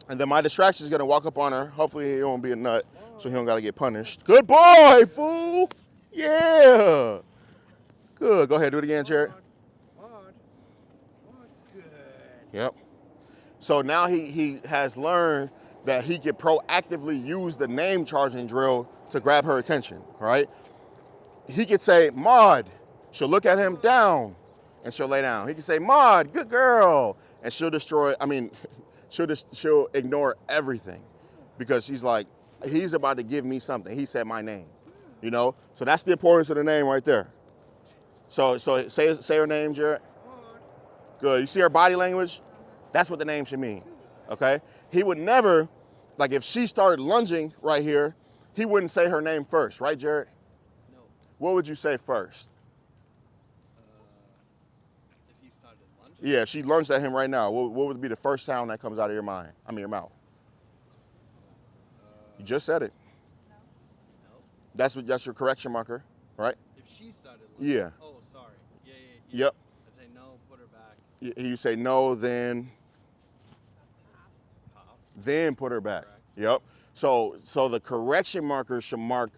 And then my distraction is gonna walk up on her. Hopefully he won't be a nut, so he don't gotta get punished. Good boy, fool! Yeah! Good, go ahead, do it again, Jared. Maud. Good. Yep. So now he has learned that he can proactively use the name charging drill to grab her attention, right? He could say, Maud. She'll look at him down, and she'll lay down. He can say, Maud, good girl. And she'll she'll ignore everything because she's like, he's about to give me something. He said my name, you know? So that's the importance of the name right there. So say her name, Jared. Good. You see her body language? That's what the name should mean, okay? He would never, like if she started lunging right here, he wouldn't say her name first, right, Jared? No. What would you say first? If he started lunging. Yeah, if she lunged at him right now, what would be the first sound that comes out of your your mouth? You just said it. No. That's your correction marker, right? If she started lunging. Yeah. Oh, sorry. Yeah. Yep. I'd say no, put her back. You say no, then Pop. then put her back. Correct. Yep. So the correction marker should mark.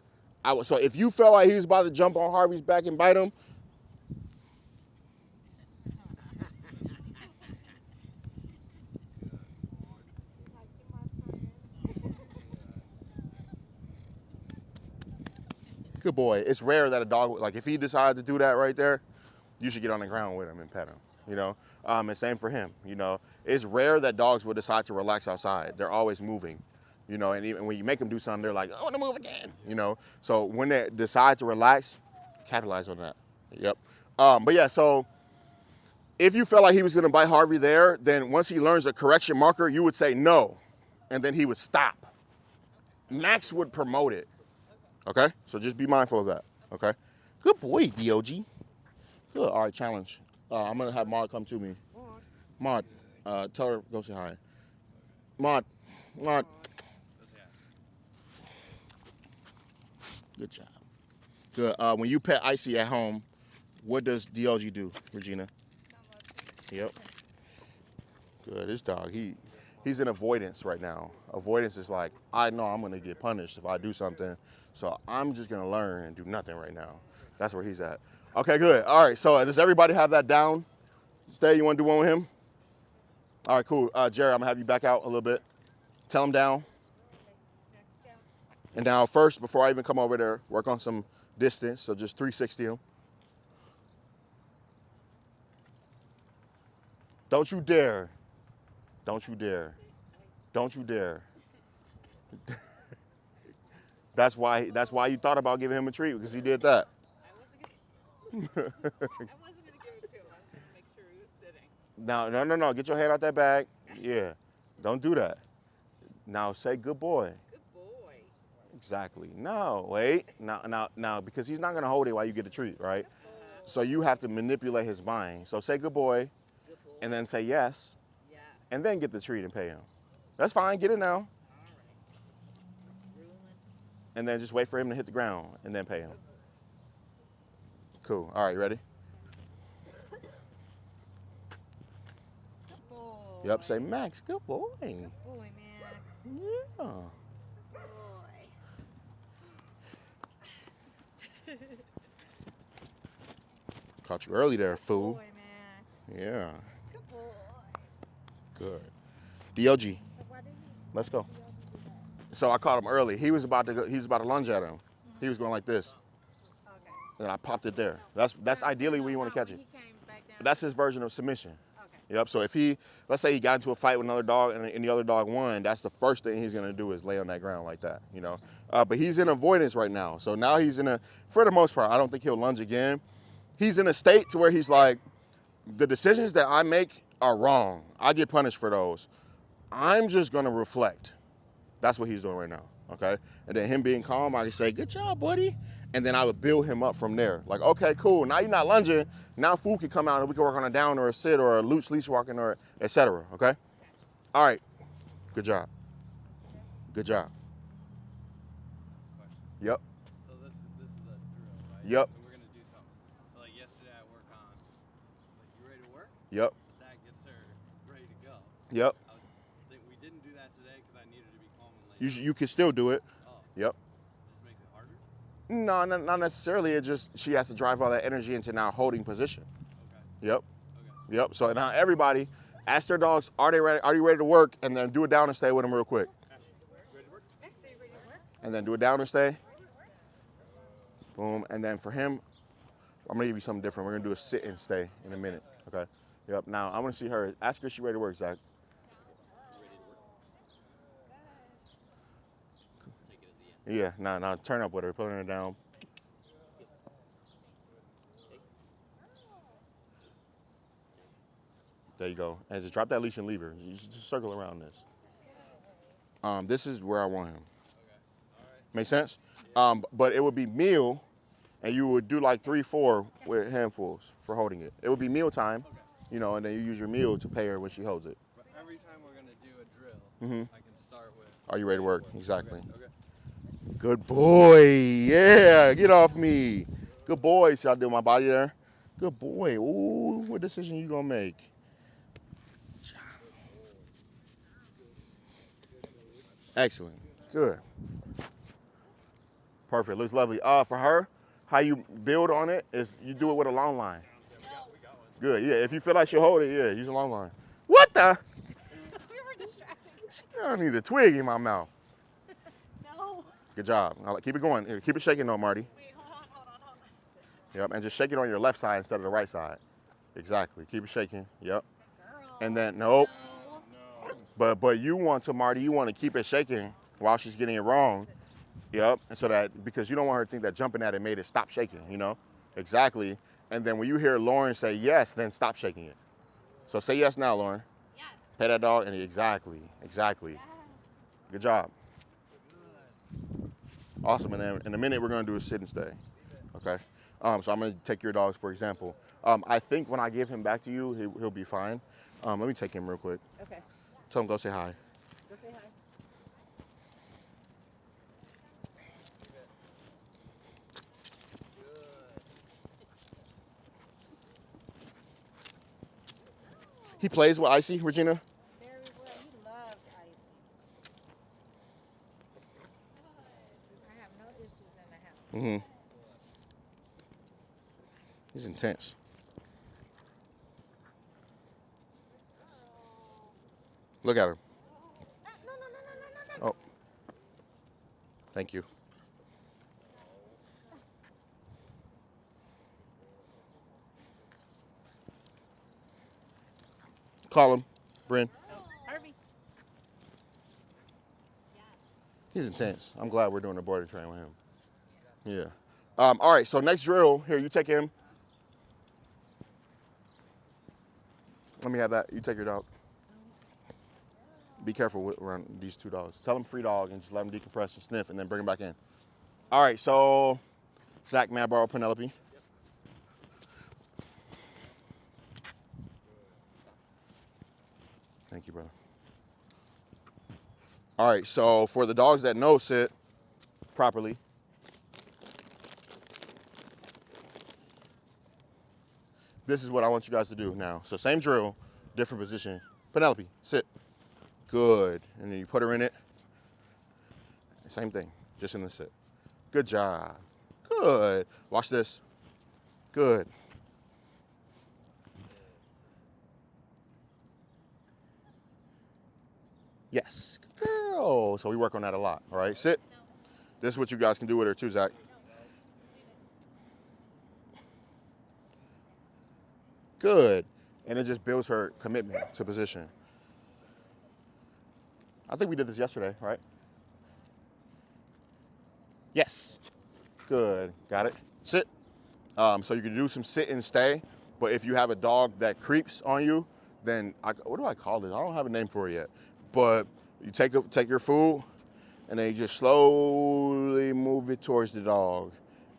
So if you felt like he was about to jump on Harvey's back and bite him, good boy. It's rare that a dog, like if he decided to do that right there, you should get on the ground with him and pet him, you know? And same for him, you know? It's rare that dogs will decide to relax outside. They're always moving, you know? And even when you make them do something, they're like, I want to move again, you know? So when they decide to relax, capitalize on that. Yep. But yeah, so if you felt like he was going to bite Harvey there, then once he learns a correction marker, you would say no. and then he would stop. Max would promote it. Okay? So just be mindful of that. Okay? Good boy, DOG. Good. All right, challenge. I'm going to have Maud come to me. Maud, tell her, go say hi. Maud. Good job. Good. When you pet Icy at home, what does DOG do, Regina? Yep. Good. This dog, he's in avoidance right now. Avoidance is like, I know I'm gonna get punished if I do something, so I'm just gonna learn and do nothing right now. That's where he's at. Okay, good. All right, so does everybody have that down? Stay, you wanna do one with him? All right, cool. Jerry, I'm gonna have you back out a little bit. Tell him down. And now first, before I even come over there, work on some distance, so just 360 him. Don't you dare. Don't you dare. Don't you dare. That's why you thought about giving him a treat, because he did that. I wasn't gonna give it to him. I was gonna make sure he was sitting. No. Get your head out that bag. Yeah. Don't do that. Now say good boy. Good boy. Exactly. No, wait. Now, because he's not gonna hold it while you get the treat, right? So you have to manipulate his mind. So say good boy, Good boy. and then say yes, Yes. and then get the treat and pay him. That's fine. Get it now. All right. Ruling. And then just wait for him to hit the ground and then pay him. Cool. All right, ready? Good boy. Yep, say Max, good boy. Good boy, Max. Yeah. Boy. Caught you early there, Good fool. boy, Max. Yeah. Good boy. Good. DOG, let's go. So I caught him early. He was about to lunge at him. He was going like this. Okay. And I popped it there. That's ideally where you want to catch it. He came back down. That's his version of submission. Okay. Yep. So if let's say he got into a fight with another dog and the other dog won, that's the first thing he's gonna do is lay on that ground like that, you know. But he's in avoidance right now. So now he's for the most part, I don't think he'll lunge again. He's in a state to where he's like, the decisions that I make are wrong. I get punished for those. I'm just gonna reflect. That's what he's doing right now. Okay. And then him being calm, I can say, good job, buddy. And then I would build him up from there. Like, okay, cool. Now you're not lunging. Now food can come out and we can work on a down or a sit or a loose leash walking or et cetera, okay? All right, good job. Good job. Yep, So this is a drill, right? Yep. So we're gonna do something. So like yesterday I work on, like, you ready to work? yep, That gets her ready to go. yep. We didn't do that today because I needed to be calm and laid. You can still do it. Oh, Yep. just makes it harder? No, not necessarily. It just, she has to drive all that energy into now holding position. Okay. Yep, Okay. yep. So now everybody, ask their dogs, are you ready to work? And then do it down and stay with them real quick. Ready to work? Max, are you ready to work? And then do it down and stay. Boom. And then for him, I'm gonna give you something different. We're gonna do a sit and stay in a minute. Okay. Yep. Now I want to see her. Ask her if she's ready to work, Zach. Take it as a yes. Yeah. Now turn up with her. Put her down. There you go. And just drop that leash and leave her. You just circle around this. This is where I want him. Make sense? But it would be meal, and you would do like 3, 4 with handfuls for holding it. It would be meal time, you know, and then you use your meal to pay her when she holds it. But every time we're gonna do a drill, Mhm. I can start with. Are you ready to work? Exactly. Okay. Good boy. Yeah, get off me. Good boy. See, I did my body there. Good boy. Ooh, what decision you gonna make? Excellent. Good. Perfect. Looks lovely. For her, how you build on it is you do it with a long line. Good. Yeah. If you feel like she'll hold it, yeah, use a long line. What the? We were distracted. I need a twig in my mouth. No. Good job. Now, keep it going. Here, keep it shaking though, Marty. Wait, hold on. Yep. And just shake it on your left side instead of the right side. Exactly. Keep it shaking. Yep. Girl. And then nope. No. But you want to, Marty, you want to keep it shaking while she's getting it wrong. Yep. And so that, because you don't want her to think that jumping at it made it stop shaking, you know? Exactly. And then when you hear Lauren say yes, then stop shaking it. So say yes now, Lauren. Yes. Pet that dog, and exactly. Yes. Good job. Awesome. And then in a minute, we're going to do a sit and stay. Okay. So I'm going to take your dogs, for example. I think when I give him back to you, he'll be fine. Let me take him real quick. Okay. Tell him go say hi. Go say hi. He plays with Icy, Regina? Very well. He loves ice. I have no issues in the house. Mm-hmm. He's intense. Look at him. Oh. Thank you. Call him, Bryn. Harvey. He's intense. I'm glad we're doing the border train with him. Yeah. All right, so next drill, here, you take him. Let me have that. You take your dog. Be careful around these two dogs. Tell them free dog and just let them decompress and sniff and then bring them back in. All right, so Zach, may I borrow Penelope? Thank you, brother. All right, so for the dogs that know sit properly, this is what I want you guys to do now. So same drill, different position. Penelope, sit. Good. And then you put her in it. Same thing, just in the sit. Good job. Good. Watch this. Good. Yes. Good girl. So we work on that a lot. All right, sit. This is what you guys can do with her too, Zach. Good. And it just builds her commitment to position. I think we did this yesterday, right? Yes. Good. Got it. Sit. So you can do some sit and stay, but if you have a dog that creeps on you, then what do I call this? I don't have a name for it yet. But you take your food, and then you just slowly move it towards the dog.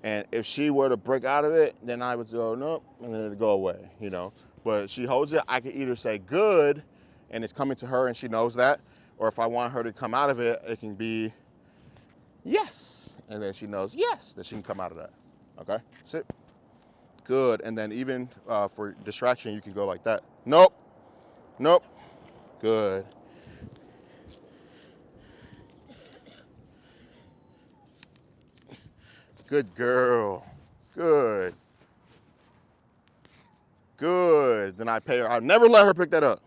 And if she were to break out of it, then I would go, nope, and then it'd go away, you know. But she holds it, I can either say good, and it's coming to her and she knows that, or if I want her to come out of it, it can be yes. And then she knows yes, that she can come out of that. Okay, sit. Good, and then even for distraction, you can go like that. Nope, nope, good. Good girl, good. Good, then I pay her. I'd never let her pick that up.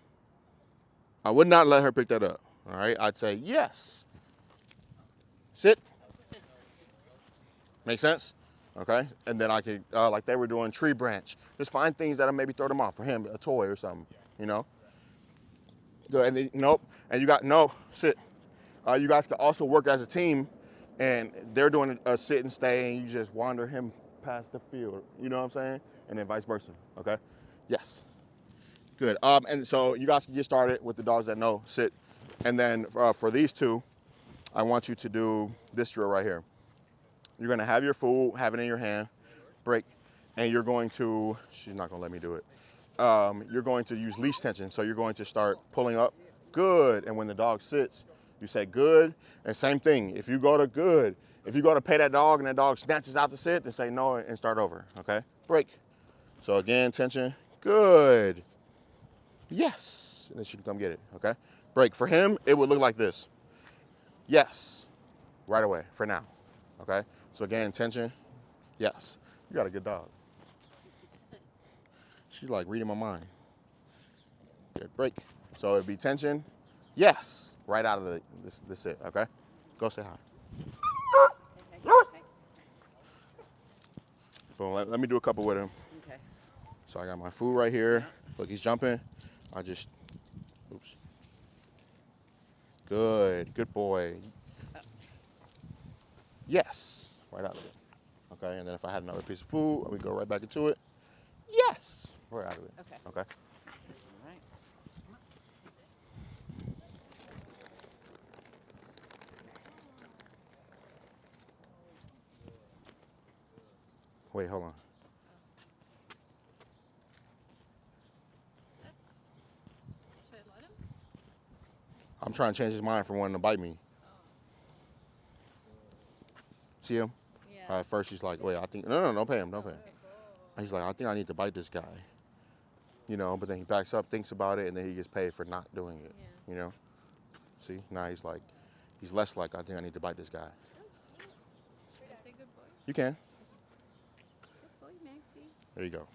I would not let her pick that up, all right? I'd say yes. Sit. Make sense? Okay, and then I could, like they were doing tree branch, just find things that'll maybe throw them off for him, a toy or something, you know? Good, and then, nope, and you got, no, sit. You guys can also work as a team, and they're doing a sit and stay, and you just wander him past the field, you know what I'm saying? And then vice versa, okay? Yes, good. And so you guys can get started with the dogs that know sit, and then for these two, I want you to do this drill right here. You're gonna have your food, have it in your hand, break, and you're going to, she's not gonna let me do it. You're going to use leash tension. So you're going to start pulling up, good. And when the dog sits, you say good, and same thing. If you go to good, if you go to pay that dog and that dog snatches out the sit, then say no and start over, okay? Break. So again, tension, good. Yes, and then she can come get it, okay? Break. For him, it would look like this. Yes, right away, for now, okay? So again, tension, yes. You got a good dog. She's like reading my mind. Good, break. So it'd be tension, yes, right out of this sit, okay? Go say hi. Boom, let me do a couple with him. Okay. So I got my food right here. Look, he's jumping. I just, oops. Good boy. Yes, right out of it. Okay, and then if I had another piece of food, we go right back into it. Yes, right out of it. Okay. Okay. All right. Wait, hold on. Should I let him? I'm trying to change his mind from wanting to bite me. See him? Yeah. At first he's like, wait, I think, no, don't pay him, don't pay him. He's like, I think I need to bite this guy. You know, but then he backs up, thinks about it, and then he gets paid for not doing it. Yeah. You know? See, now he's like, he's less like, I think I need to bite this guy. Should I say good boy? You can. Good boy, Maxie. There you go.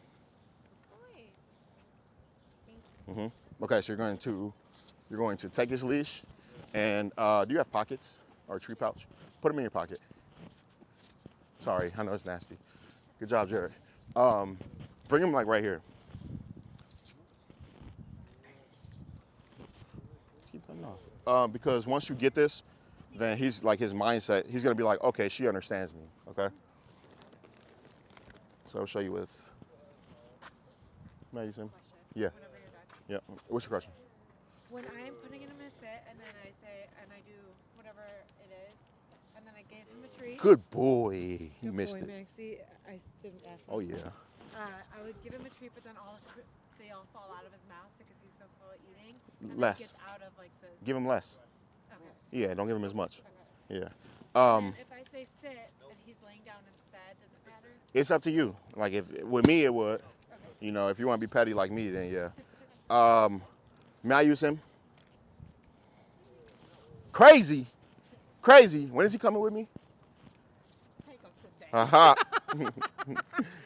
Good boy. Okay, so you're going to take his leash, and do you have pockets or a tree pouch? Put him in your pocket. Sorry, I know it's nasty. Good job, Jared. Bring him like right here. Keep coming off. Because once you get this, then he's like his mindset. He's gonna be like, okay, she understands me. Okay. So I'll show you with. Madison. Yeah. Whenever you're done. Yeah. What's your question? When I'm putting him in a sit, and then I say, and I do whatever it is, and then I gave him a treat. Good boy. He Good missed boy, it. Maxie. I didn't ask. Oh yeah. I would give him a treat, but then they all fall out of his mouth because he's so slow at eating. And Less. Then he gets out of like the. Give him less. Okay. Yeah. Don't give him as much. Okay. Yeah. And if I say sit and he's laying down instead, does it matter? It's up to you. Like if with me it would. You know, if you want to be petty like me, then yeah. May I use him? Crazy. Crazy. When is he coming with me? Take him today. Aha.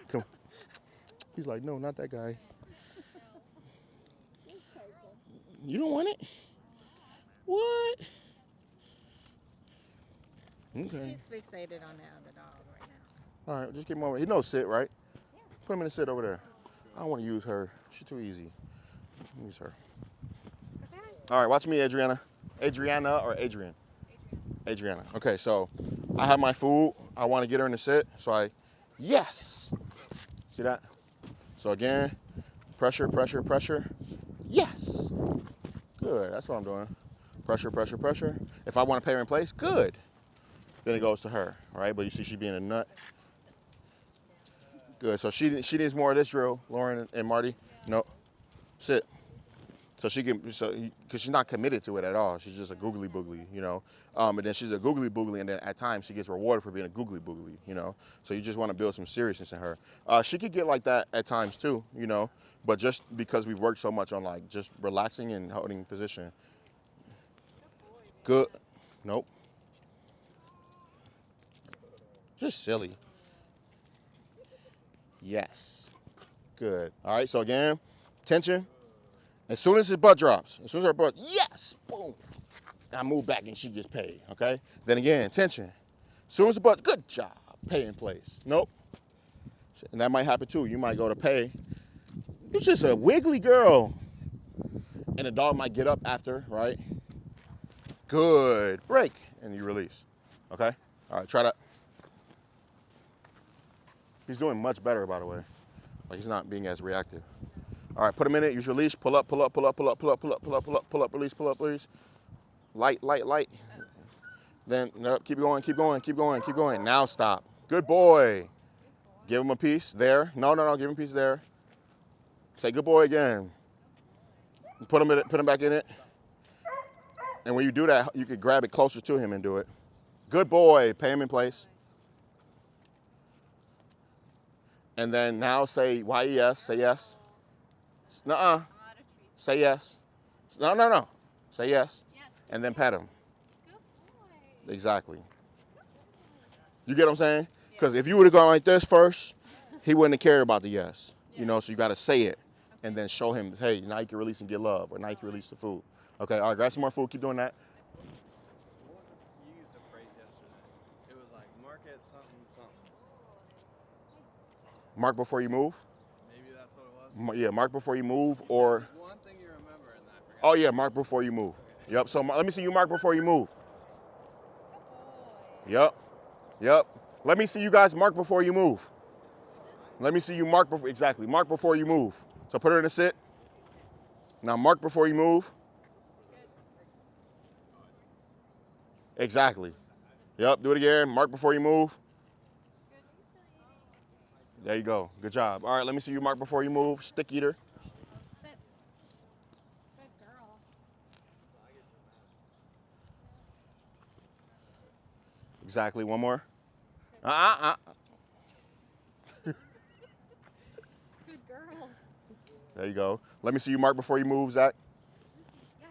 Come. He's like, no, not that guy. You don't want it? What? Okay. He's fixated on the other dog right now. All right, just give him over. He knows sit, right? Put him in the sit over there. I don't want to use her. She's too easy. Use her. All right, watch me, Adriana. Adriana or Adrian? Adriana. Okay, so I have my food. I want to get her in the sit, so yes. See that? So again, pressure, pressure, pressure. Yes. Good, that's what I'm doing. Pressure, pressure, pressure. If I want to pay her in place, good. Then it goes to her, all right? But you see she being a nut. Good, so she needs more of this drill, Lauren and Marty. No, sit. So she can, because she's not committed to it at all. She's just a googly boogly, you know. And then she's a googly boogly, and then at times she gets rewarded for being a googly boogly, you know. So you just want to build some seriousness in her. She could get like that at times too, you know. But just because we've worked so much on like just relaxing and holding position. Good. Nope. Just silly. Yes. Good. All right, so again, tension. As soon as his butt drops, as soon as her butt, yes, boom. I move back and she gets paid, okay? Then again, tension. As soon as the butt, good job, pay in place. Nope. And that might happen too. You might go to pay. You're just a wiggly girl. And the dog might get up after, right? Good. Break. And you release. Okay? All right, try that. He's doing much better, by the way. Like he's not being as reactive. All right, put him in it. Use your leash. Pull up, pull up, pull up, pull up, pull up, pull up, pull up, pull up, pull up, release, pull up, release. Light, light, light. Then no, keep going, keep going, keep going, keep going. Now stop. Good boy. Give him a piece there. No, no, no. Give him a piece there. Say good boy again. Put him in it. Put him back in it. And when you do that, you could grab it closer to him and do it. Good boy. Pay him in place. And then now say yes. Say yes. Nuh-uh. Say yes. No, no, no. Say yes. Yes. And then pet him. Good boy. Exactly. You get what I'm saying? Because if you would have gone like this first, he wouldn't have cared about the yes. You know, so you got to say it and then show him, hey, now you can release and get love, or now you can release the food. Okay, all right, grab some more food. Keep doing that. What was it? You used a phrase yesterday. It was like market something something. Mark before you move. Maybe that's what it was. Yeah, mark before you move, or, There's one thing you remember in that. oh yeah, mark before you move. Yep, so let me see you mark before you move. Yep, yep. Let me see you guys mark before you move. Let me see you mark before, exactly, mark before you move. So put her in a sit. Now mark before you move. Exactly. Yep, do it again, mark before you move. There you go. Good job. All right, let me see you mark before you move. Stick eater. Sit. Good girl. Exactly. One more. Uh-uh. Good girl. There you go. Let me see you mark before you move, Zach. Yes.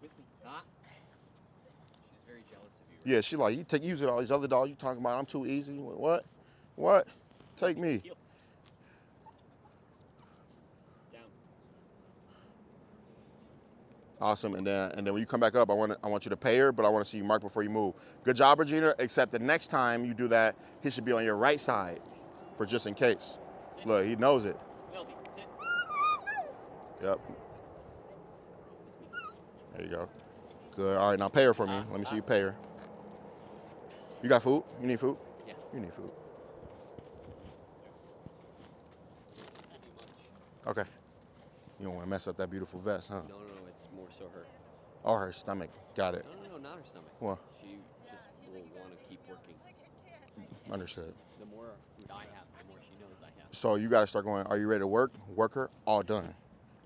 With me. Huh? She's very jealous of you. Yeah, she like, you take use it all these other dogs you talking about. I'm too easy. What? What? Take me. Heel. Down. Awesome. And then when you come back up, I want you to pay her, but I want to see you mark before you move. Good job, Regina. Except the next time you do that, he should be on your right side, for just in case. Sit. Look, he knows it. Melody, sit. Yep. There you go. Good. All right, now pay her for me. Let me see you pay her. You got food? You need food? Yeah. You need food. Not too much. Okay. You don't want to mess up that beautiful vest, huh? No, it's more so her. Oh, her stomach. Got it. No, not her stomach. What? She just will want to keep working. Understood. The more food I have, the more she knows I have. So you got to start going, are you ready to work? Work her, all done.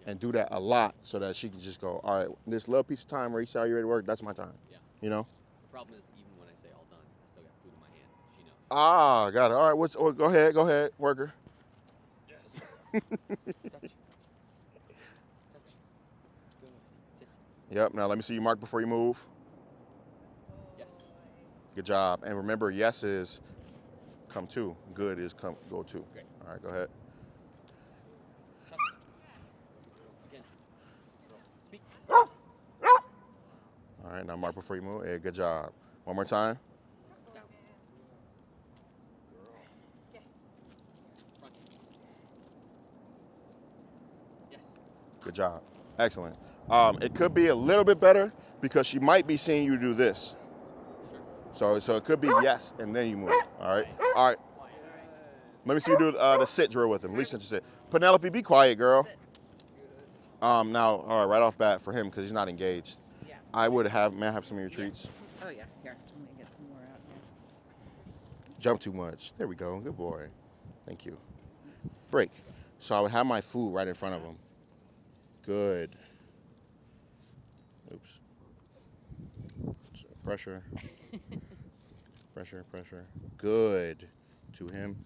And do that a lot so that she can just go, all right, this little piece of time where you say, are you ready to work? That's my time. Yeah. You know? The problem is, even when I say all done, I still got food in my hand. She knows. Ah, got it. All right, go ahead, worker. Yes. Touch. Touch. Good. Sit. Yep, now let me see you mark before you move. Yes. Good job. And remember, yes is come to. Good is come, go to. Great. All right, go ahead. Touch. Again. Girl. Speak. All right, now mark before you move. Yeah, good job. One more time. Down. Girl. Yes. Front. Yes. Good job. Excellent. It could be a little bit better because she might be seeing you do this. Sure. So it could be yes, and then you move. All right. All right. Let me see you do the sit drill with him. Leash and sit. Penelope, be quiet, girl. Now, all right, right off bat for him because he's not engaged. Yeah. May I have some of your treats? Oh yeah. Here, let me get some more out here. Jump too much. There we go. Good boy. Thank you. Break. So I would have my food right in front of him. Good. Oops. So pressure. Pressure. Good. To him.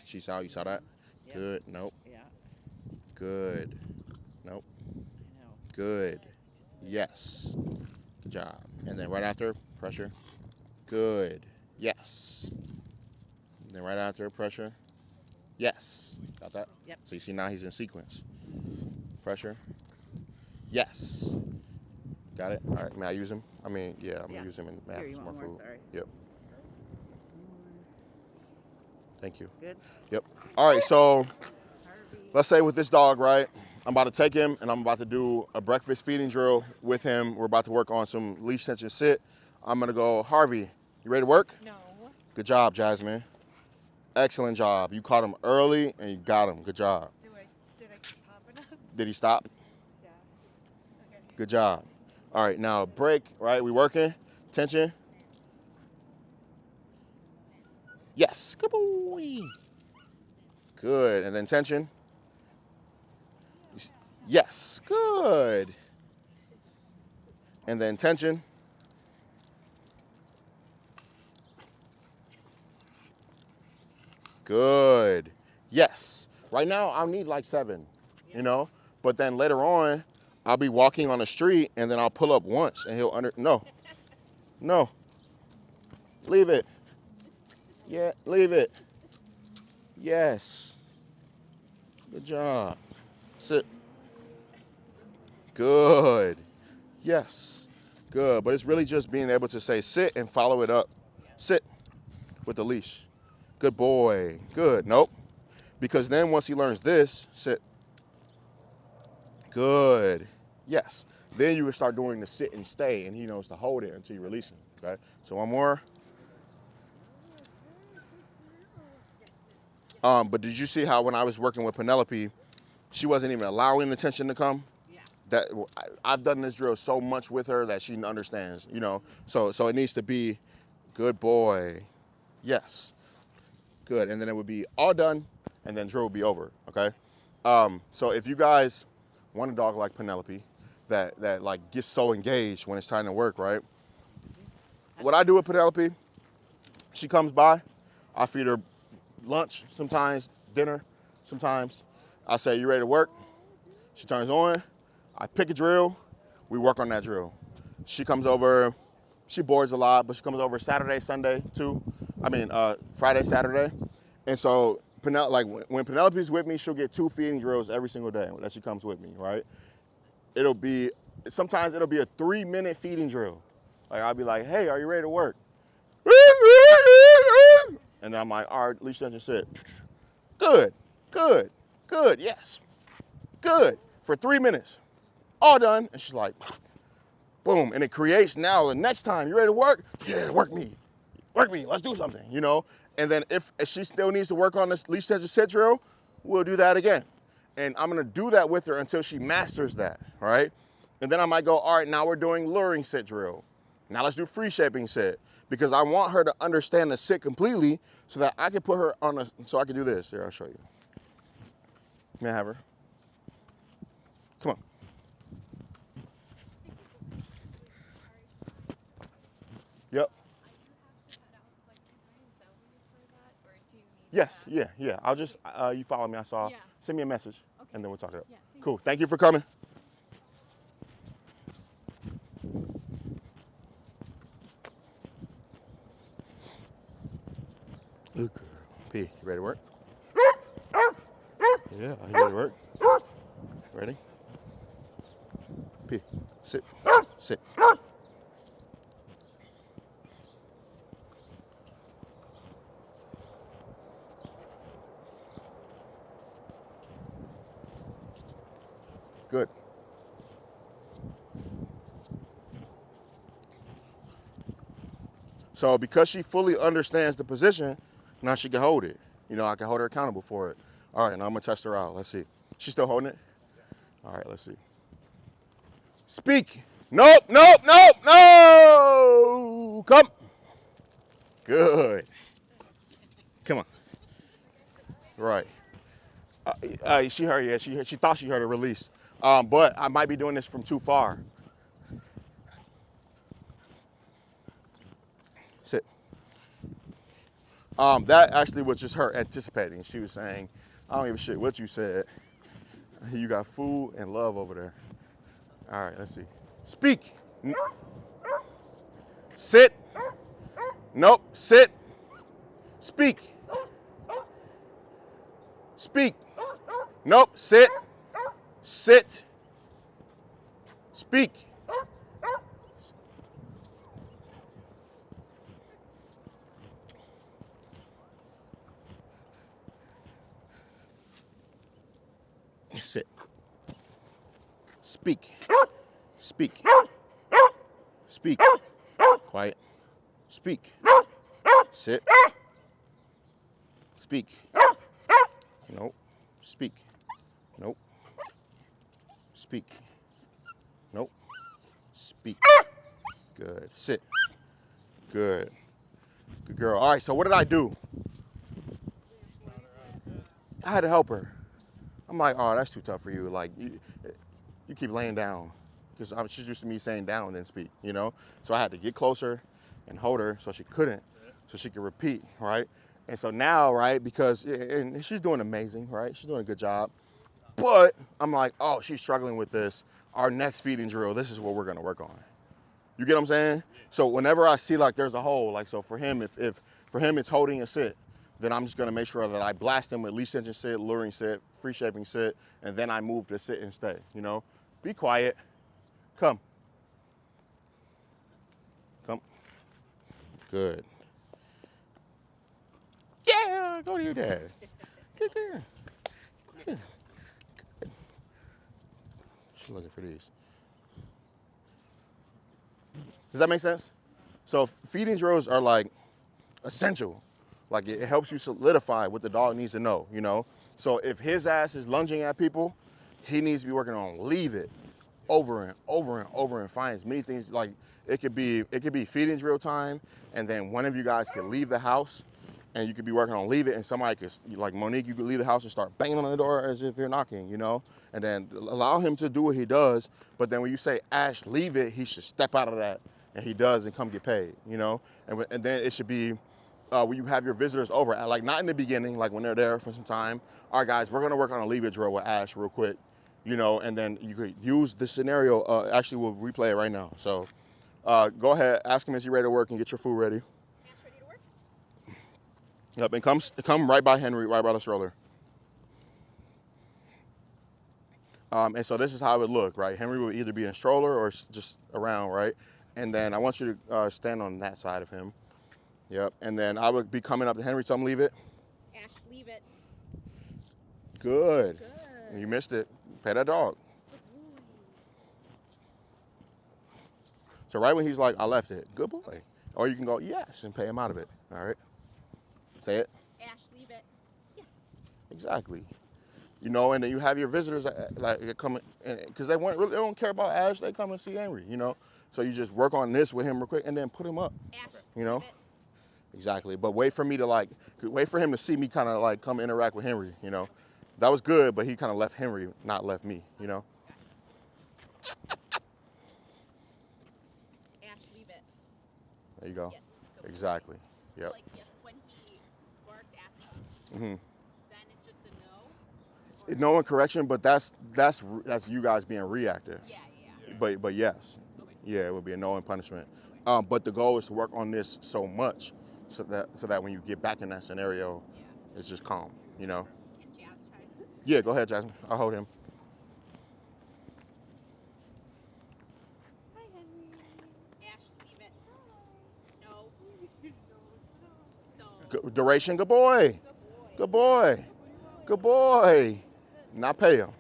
She saw you saw that? Yep. Good. Nope. Yeah. Good. Nope. I know. Good. Yes. Good job. And then right after, pressure. Good. Yes. And then right after, pressure. Yes. Got that? Yep. So you see now he's in sequence. Pressure. Yes. Got it? All right. May I use him? I'm going to use him and may I Here, have you some want more more? food. Sorry. Yep. Some more. Thank you. Good. Yep. All right. So Harvey. let's say with this dog, right? I'm about to take him and I'm about to do a breakfast feeding drill with him. We're about to work on some leash tension sit. I'm going to go, Harvey, you ready to work? No. Good job, Jasmine. Excellent job. You caught him early and you got him. Good job. Did I keep popping up? Did he stop? Yeah. Okay. Good job. All right, now break, right? We working? Tension. Yes. Good boy. Good. And then tension. Yes. Good. And then tension. Good. Yes. Right now, I'll need like 7, you know? But then later on, I'll be walking on the street and then I'll pull up once and he'll no. Leave it. Yeah, leave it. Yes. Good job. Sit. Good. Yes. Good. But it's really just being able to say sit and follow it up. Sit with the leash. Good boy. Good. Nope. Because then once he learns this, sit. Good. Yes. Then you would start doing the sit and stay, and he knows to hold it until you release him. Okay? So one more. But did you see how when I was working with Penelope, she wasn't even allowing the tension to come? Yeah. That I've done this drill so much with her that she understands, you know. So it needs to be good boy. Yes. Good, and then it would be all done, and then drill would be over, okay? So if you guys want a dog like Penelope that like gets so engaged when it's time to work, right? What I do with Penelope, she comes by, I feed her lunch sometimes, dinner sometimes. I say, you ready to work? She turns on, I pick a drill, we work on that drill. She comes over, she boards a lot, but she comes over Saturday, Sunday too. Friday, Saturday. And so when Penelope's with me, she'll get 2 feeding drills every single day that she comes with me, right? Sometimes it'll be a 3-minute feeding drill. Like I'll be like, hey, are you ready to work? And then I'm like, all right, leash tension, sit. Good, good, good, yes, good. For 3 minutes, all done. And she's like, boom. And it creates now the next time, you ready to work? Yeah, work me, let's do something, you know? And then if she still needs to work on this leash tension sit drill, we'll do that again. And I'm gonna do that with her until she masters that, right? And then I might go, all right, now we're doing luring sit drill. Now let's do free shaping sit, because I want her to understand the sit completely so that I can put her on so I can do this. Here, I'll show you. May I have her? Come on. Yep. Yes, yeah. I'll just, you follow me, I saw. Yeah. Send me a message, okay, and then we'll talk it up. Yeah, cool, thank you for coming. Good girl. P, you ready to work? Yeah, you ready to work? Ready? P, sit, sit. Good. So because she fully understands the position, now she can hold it. You know, I can hold her accountable for it. All right, now I'm gonna test her out. Let's see. She's still holding it? All right, let's see. Speak. Nope, nope, nope, no. Come. Good. Come on. Right. She heard, yeah, she thought she heard a release. But I might be doing this from too far. Sit. That actually was just her anticipating. She was saying, I don't give a shit what you said. You got food and love over there. All right, let's see. Speak. Sit. Nope, sit. Speak. Speak. Nope, sit. Sit. Speak. Sit. Speak. Speak. Speak. Quiet. Speak. Sit. Speak. Nope. Speak. Nope. Speak. Nope. Speak. Good. Sit. Good. Good girl. All right, so what did I do? I had to help her. I'm like, oh, that's too tough for you. Like, you keep laying down. Because she's used to me saying down and then speak, you know? So I had to get closer and hold her so she couldn't, so she could repeat, right? And so now, right, because, and she's doing amazing, right? She's doing a good job. But I'm like, oh, she's struggling with this. Our next feeding drill, this is what we're gonna work on. You get what I'm saying? So whenever I see like there's a hole, like so for him, if for him it's holding a sit, then I'm just gonna make sure that I blast him with leash tension sit, luring sit, free shaping sit, and then I move to sit and stay, you know? Be quiet. Come. Come. Good. Yeah, go to your dad. Good girl. Good. Good. She's looking for these. Does that make sense? So feeding drills are like essential. Like it helps you solidify what the dog needs to know, you know? So if his ass is lunging at people, he needs to be working on leave it over and over and over and find as many things. Like it could be feeding drill time, and then one of you guys can leave the house and you could be working on leave it, and somebody could, like Monique, you could leave the house and start banging on the door as if you're knocking, you know? And then allow him to do what he does, but then when you say, Ash, leave it, he should step out of that, and he does and come get paid, you know? And then it should be when you have your visitors over, like not in the beginning, like when they're there for some time. All right, guys, we're gonna work on a leave it drill with Ash real quick, you know, and then you could use the scenario. Actually, we'll replay it right now. So go ahead, ask him, is he ready to work, and get your food ready. Ash, ready to work? Yep, and come right by Henry, right by the stroller. And so this is how it would look, right? Henry would either be in a stroller or just around, right? And then I want you to stand on that side of him. Yep, and then I would be coming up to Henry, tell him leave it. Ash, leave it. Good. You missed it. Pet that dog. So right when he's like, I left it, good boy. Or you can go, yes, and pay him out of it, all right? Say it. Ash, leave it. Yes. Exactly. You know, and then you have your visitors like come in, because they don't care about Ash, they come and see Henry, you know? So you just work on this with him real quick and then put him up, Ash, you know? leave it. Exactly, but wait for him to see me kind of like come interact with Henry, you know? That was good, but he kind of left Henry, not left me, you know? Ash, leave it. There you go. Yes. Go. Exactly, yep. Like when he barked at me, Mm-hmm. then it's just a no? No in correction, but that's you guys being reactive. Yeah. But yes, yeah, it would be a no in punishment. But the goal is to work on this so much, so that when you get back in that scenario, it's just calm, you know. Can Jazz try? Yeah, go ahead, Jasmine. I'll hold him. Hi, Henry. Ash, leave it. No. So. Duration, good boy. Good boy. Good boy. Now pay him.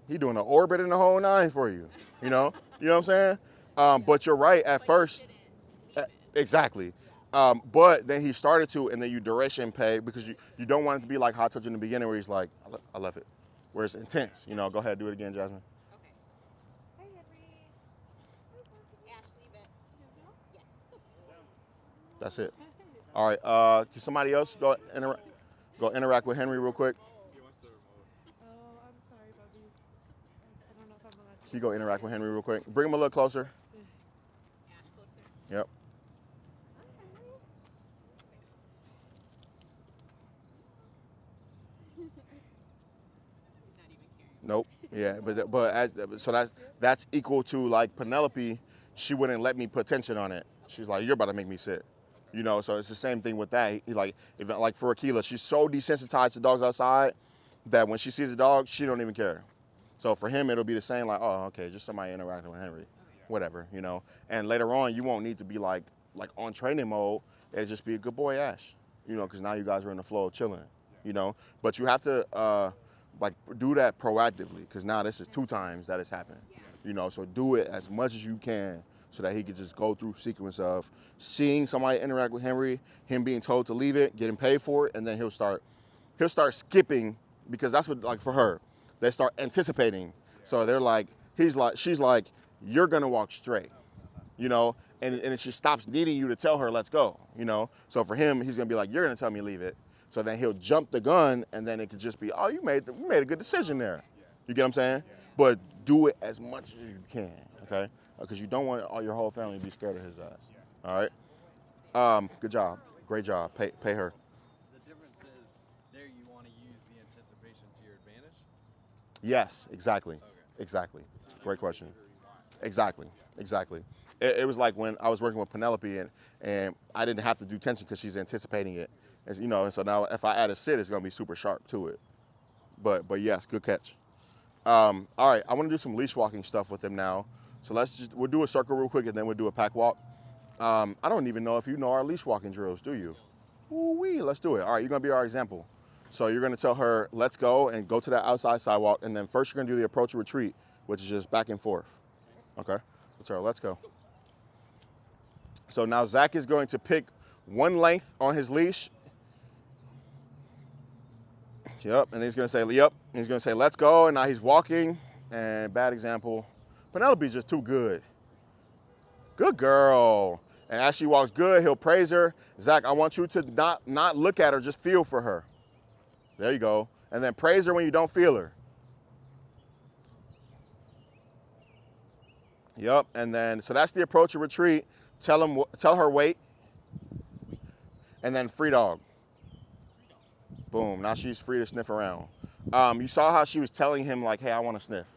He doing an orbit in the whole nine for you. You know what I'm saying? But you're right at first. Exactly. But then he started to, and then you duration pay because you don't want it to be like hot touch in the beginning where he's like, I left it. Where it's intense. You know, go ahead, do it again, Jasmine. Okay. Hi, Henry. Ash, leave it. Yes. That's it. All right. Can somebody else go interact with Henry real quick? He wants the remote. Oh, I'm sorry, Bubbies. I don't know if I'm allowed to. Can you go interact with Henry real quick? Bring him a little closer. Ash, closer. Yep. Not even caring. Nope. Yeah, so that's equal to like Penelope. She wouldn't let me put tension on it. She's like, you're about to make me sit. You know, so it's the same thing with that. Like for Akila, she's so desensitized to dogs outside that when she sees a dog, she don't even care. So for him, it'll be the same. Like, oh, okay, just somebody interacting with Henry, whatever, you know. And later on, you won't need to be like on training mode. It'll just be a good boy, Ash. You know, because now you guys are in the flow of chilling. You know, but you have to do that proactively because now this is 2 times that it's happened. You know, so do it as much as you can so that he can just go through sequence of seeing somebody interact with Henry, him being told to leave it, getting paid for it, and then he'll start skipping because that's what, like for her, they start anticipating. So they're like, she's like, you're gonna walk straight, you know, and she stops needing you to tell her, let's go, you know. So for him, he's gonna be like, you're gonna tell me leave it. So then he'll jump the gun, and then it could just be, oh, you made a good decision there. You get what I'm saying? But do it as much as you can, okay? Because you don't want all your whole family to be scared of his ass. All right? Good job. Great job. Pay her. The difference is there you want to use the anticipation to your advantage. Yes, exactly. Okay. Exactly. Great question. Exactly. It was like when I was working with Penelope, and I didn't have to do tension because she's anticipating it. As, you know, and so now if I add a sit, it's gonna be super sharp to it. But yes, good catch. All right, I want to do some leash walking stuff with him now. So we'll do a circle real quick, and then we'll do a pack walk. I don't even know if you know our leash walking drills, do you? Ooh-wee, let's do it. All right, you're gonna be our example. So you're gonna tell her, let's go, and go to that outside sidewalk, and then first you're gonna do the approach and retreat, which is just back and forth. Okay, let's her, let's go. So now Zach is going to pick one length on his leash. Yep, and he's gonna say, yep, and he's gonna say, let's go, and now he's walking, and bad example. Penelope's just too good. Good girl. And as she walks good, he'll praise her. Zach, I want you to not look at her, just feel for her. There you go. And then praise her when you don't feel her. Yep. And then, so that's the approach of retreat. Tell her wait. And then free dog. Boom. Now she's free to sniff around. You saw how she was telling him like, hey, I want to sniff.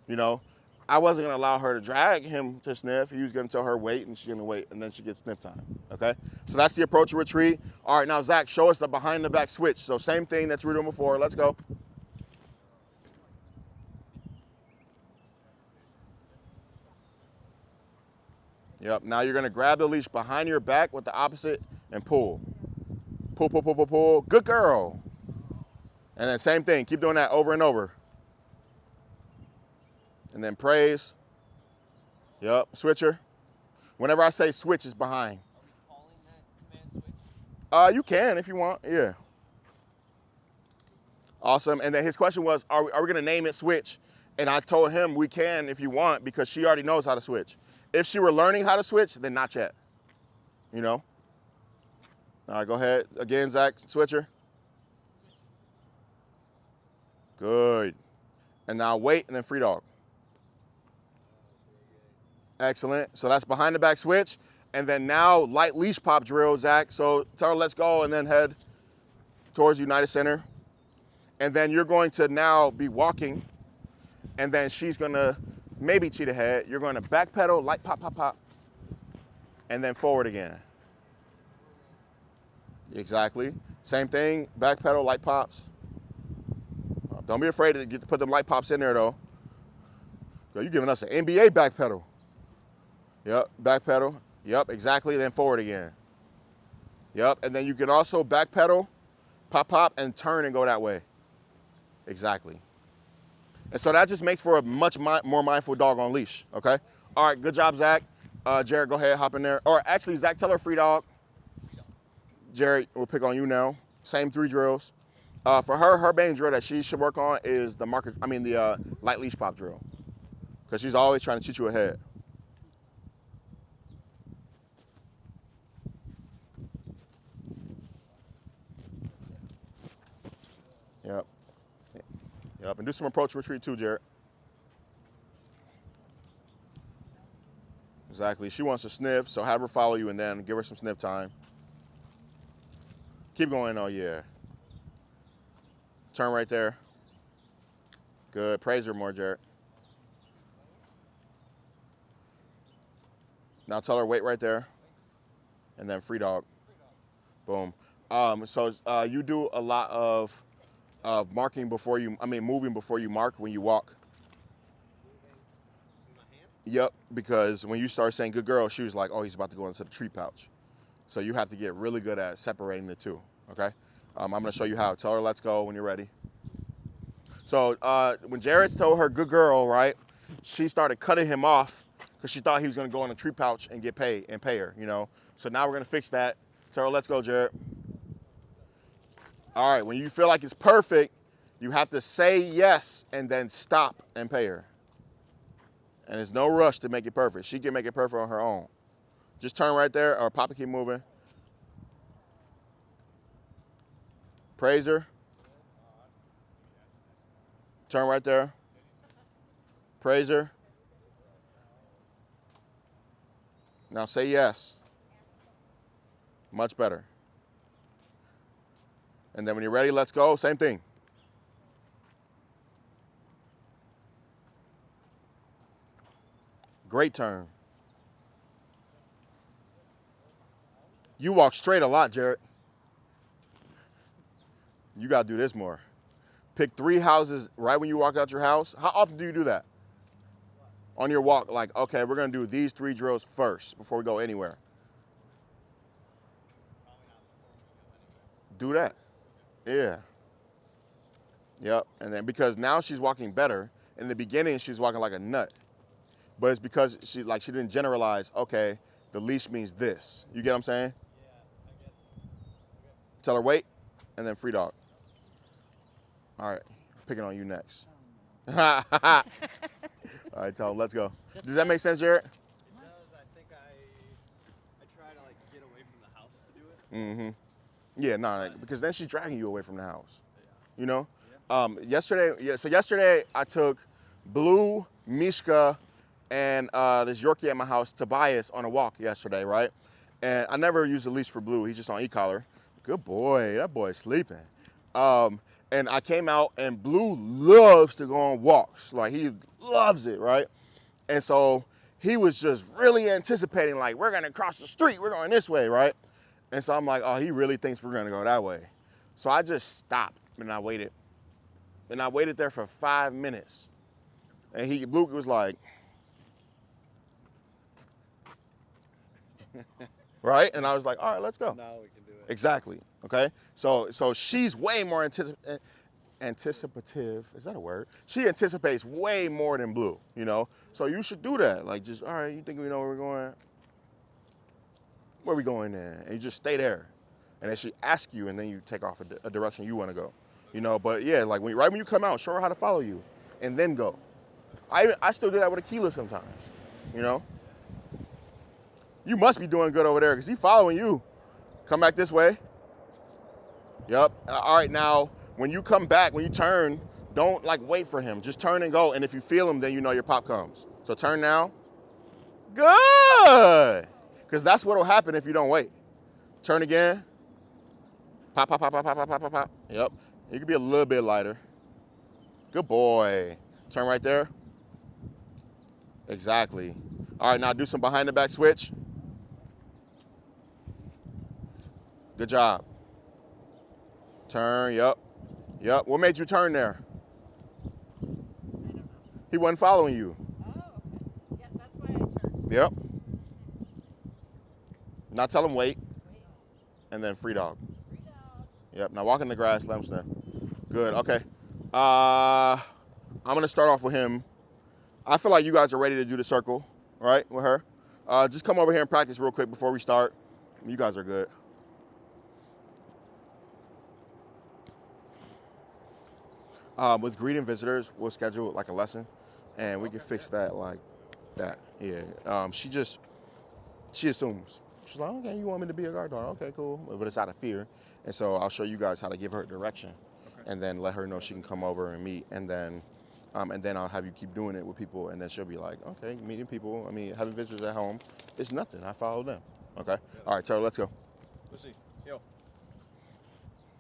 You know, I wasn't going to allow her to drag him to sniff. He was going to tell her wait, and she's going to wait, and then she gets sniff time. Okay? So that's the approach of retreat. All right, now, Zach, show us the behind the back switch. So same thing that you were doing before. Let's go. Yep. Now you're going to grab the leash behind your back with the opposite and pull. Pull, pull, pull, pull, pull. Good girl. And then same thing. Keep doing that over and over. And then praise. Yep. Switcher. Whenever I say switch, it's behind. Are we calling that command switch? You can if you want. Yeah. Awesome. And then his question was, are we going to name it switch? And I told him we can if you want, because she already knows how to switch. If she were learning how to switch, then not yet. You know? All right, go ahead. Again, Zach, switcher. Good. And now wait, and then free dog. Excellent. So that's behind the back switch. And then now light leash pop drill, Zach. So tell her let's go, and then head towards United Center. And then you're going to now be walking, and then she's going to maybe cheat ahead. You're going to backpedal, light pop, pop, pop, and then forward again. Exactly. Same thing, backpedal, light pops. Don't be afraid to put them light pops in there, though. You're giving us an NBA backpedal. Yep, backpedal. Yep, exactly, then forward again. Yep, and then you can also backpedal, pop, pop, and turn and go that way. Exactly. And so that just makes for a much more mindful dog on leash, okay? All right, good job, Zach. Jared, go ahead, hop in there. Or actually, Zach, tell her free dog. Jared, we'll pick on you now. Same 3 drills. For her main drill that she should work on is the light leash pop drill, because she's always trying to cheat you ahead. Yep. Yep, and do some approach retreat too, Jared. Exactly. She wants to sniff, so have her follow you and then give her some sniff time. Keep going, oh yeah. Turn right there. Good. Praise her more, Jared. Now tell her wait right there. And then free dog. Boom. So you do a lot of moving before you mark when you walk. Yep, because when you start saying good girl, she was like, oh, he's about to go into the treat pouch. So you have to get really good at separating the two, okay? I'm gonna show you how. Tell her let's go when you're ready. So when Jared told her good girl, right, she started cutting him off because she thought he was gonna go in the treat pouch and pay her, you know? So now we're gonna fix that. Tell her let's go, Jared. All right, when you feel like it's perfect, you have to say yes and then stop and pay her. And there's no rush to make it perfect. She can make it perfect on her own. Just turn right there, or Papa keep moving. Praise her. Turn right there. Praise her. Now say yes. Much better. And then when you're ready, let's go. Same thing. Great turn. You walk straight a lot, Jared. You got to do this more. Pick 3 houses right when you walk out your house. How often do you do that? On your walk, like, okay, we're going to do these 3 drills first before we go anywhere. Do that. Yeah. Yep. And then because now she's walking better. In the beginning, she's walking like a nut. But it's because she didn't generalize, okay, the leash means this. You get what I'm saying? Yeah, I guess. Okay. Tell her wait, and then free dog. All right, picking on you next. All right, tell him let's go. Does that make sense, Jared? It does. I think I Mm-hmm. Yeah, no, because then she's dragging you away from the house. You know? Yeah. Yesterday I took Blue, Mishka, and this Yorkie at my house, Tobias, on a walk yesterday, right? And I never use a leash for Blue. He's just on e-collar. Good boy. That boy's sleeping. And I came out, and Blue loves to go on walks. Like, he loves it, right? And so he was just really anticipating, like, we're going to cross the street. We're going this way, right? And so I'm like, oh, he really thinks we're going to go that way. So I just stopped, and I waited. And I waited there for 5 minutes. And Blue was like, right? And I was like, all right, let's go. Now we can do it. Exactly. Okay. So she's way more anticipative. Is that a word? She anticipates way more than Blue, you know? So you should do that. Like, just, all right, you think we know where we're going? Where are we going then? And you just stay there. And then she asks you, and then you take off a direction you want to go. You know, but yeah, like right when you come out, show her how to follow you, and then go. I still do that with Aquila sometimes, you know? You must be doing good over there because he's following you. Come back this way. Yep. All right, now, when you come back, when you turn, don't like wait for him. Just turn and go, and if you feel him, then you know your pop comes. So turn now. Good. Because that's what will happen if you don't wait. Turn again. Pop, pop, pop, pop, pop, pop, pop, pop, pop. Yep. You can be a little bit lighter. Good boy. Turn right there. Exactly. All right, now do some behind the back switch. Good job. Turn, yep. Yep. What made you turn there? He wasn't following you. Oh, okay. Yeah, that's why I turned. Yep. Now tell him wait. And then free dog. Free dog. Yep. Now walk in the grass, let him sniff. Good. Okay. I'm gonna start off with him. I feel like you guys are ready to do the circle, right, with her. Just come over here and practice real quick before we start. You guys are good. With greeting visitors, we'll schedule like a lesson, and we can fix that like that. Yeah. She assumes. She's like, okay, you want me to be a guard dog? Okay, cool. But it's out of fear, and so I'll show you guys how to give her direction, and then let her know she can come over and meet, and then I'll have you keep doing it with people, and then she'll be like, okay, meeting people. I mean, having visitors at home, it's nothing. I follow them. Okay. All right, Taylor, let's go. Let's see. Yo.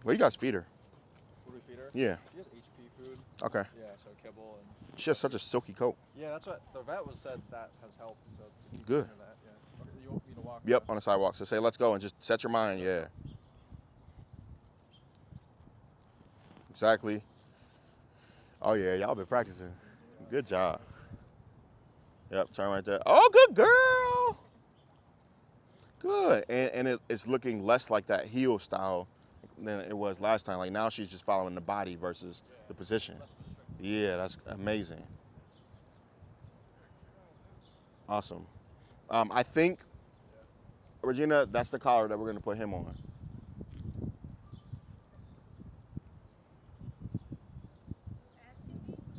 What do you guys feed her? What do we feed her? Yeah. She has HP food. Okay. Yeah, so kibble and. She has such a silky coat. Yeah, that's what the vet was said that has helped. So to keep Good. giving her that, yeah. Okay, you want me to walk? Yep, on the sidewalk. So say, let's go, and just set your mind. Yeah. Exactly. Oh yeah, y'all been practicing. Good job. Yep, turn right there. Oh, good girl. Good, and it's looking less like that heel style than it was last time. Like now she's just following the body versus the position. Yeah, that's amazing. Awesome. I think, Regina, that's the collar that we're gonna put him on.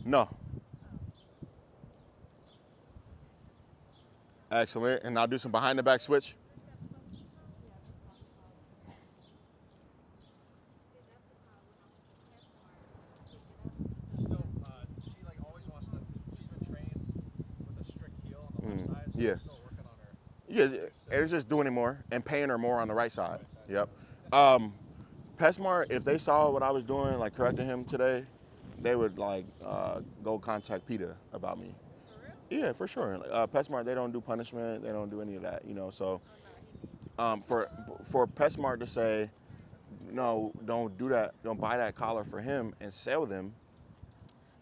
No. Excellent. And now do some behind the back switch. Still, she like always wants to. She's been trained with a strict heel on the left side. So Yeah. we're still working on her. Yeah, and it's just doing it more and paying her more on the right side. Yep. PetSmart, if they saw what I was doing, like correcting him today, they would like go contact PETA about me. For real? Yeah, for sure. PetSmart, they don't do punishment. They don't do any of that, you know. So for PetSmart to say, no, don't do that. Don't buy that collar for him and sell them,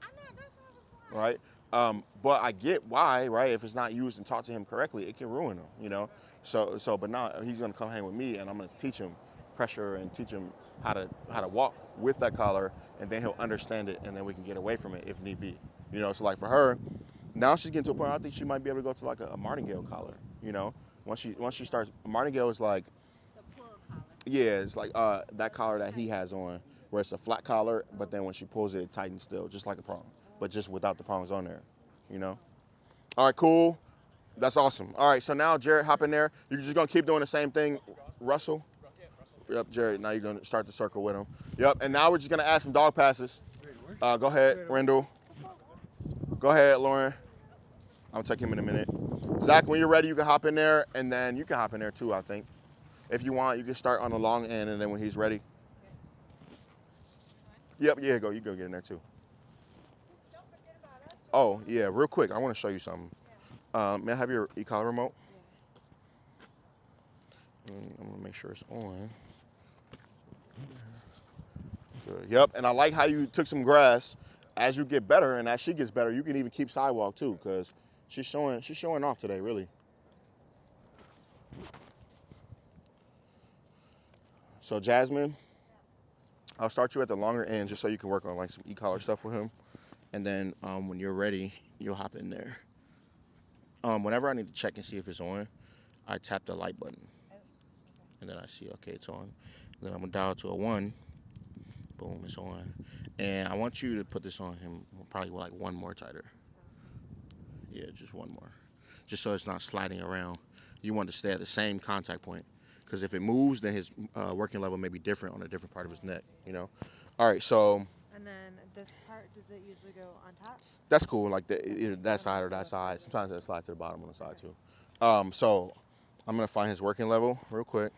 I know, that's what I was like. right? But I get why, right? If it's not used and taught to him correctly, it can ruin him, you know. So, but now he's gonna come hang with me, and I'm gonna teach him pressure and teach him how to walk with that collar, and then he'll understand it, and then we can get away from it if need be, you know. So like for her, now she's getting to a point. I think she might be able to go to like a martingale collar, you know. Once she starts, martingale is like, The pull collar. yeah, it's like that collar that he has on, where it's a flat collar, but then when she pulls it, it tightens still, just like a prong, but just without the prongs on there, you know. All right, cool. That's awesome. All right, so now Jared, hop in there. You're just gonna keep doing the same thing, Russell. Yep, Jared. Now you're gonna start the circle with him. Yep, and now we're just gonna add some dog passes. Go ahead, Rendell. Go ahead, Lauren. I'll take him in a minute. Zach, when you're ready, you can hop in there, and then you can hop in there too, I think. If you want, you can start on the long end, and then when he's ready. Yep, yeah, you go get in there too. Oh, yeah, real quick, I want to show you something. May I have your e-collar remote? I'm gonna make sure it's on. Good. Yep, and I like how you took some grass. As you get better and as she gets better, you can even keep sidewalk too, because she's showing off today, really. So Jasmine, I'll start you at the longer end just so you can work on like some e-collar stuff with him, and then when you're ready, you'll hop in there. Whenever I need to check and see if it's on, I tap the light button, and then I see okay it's on. Then I'm gonna dial to a 1. Boom, it's on. And I want you to put this on him probably like 1 more tighter. Yeah, just 1 more. Just so it's not sliding around. You want to stay at the same contact point. Because if it moves, then his working level may be different on a different part of his neck, you know? All right, so. And then this part, does it usually go on top? That's cool, like either that side or that side. Sometimes it slides to the bottom on the side too. So I'm gonna find his working level real quick.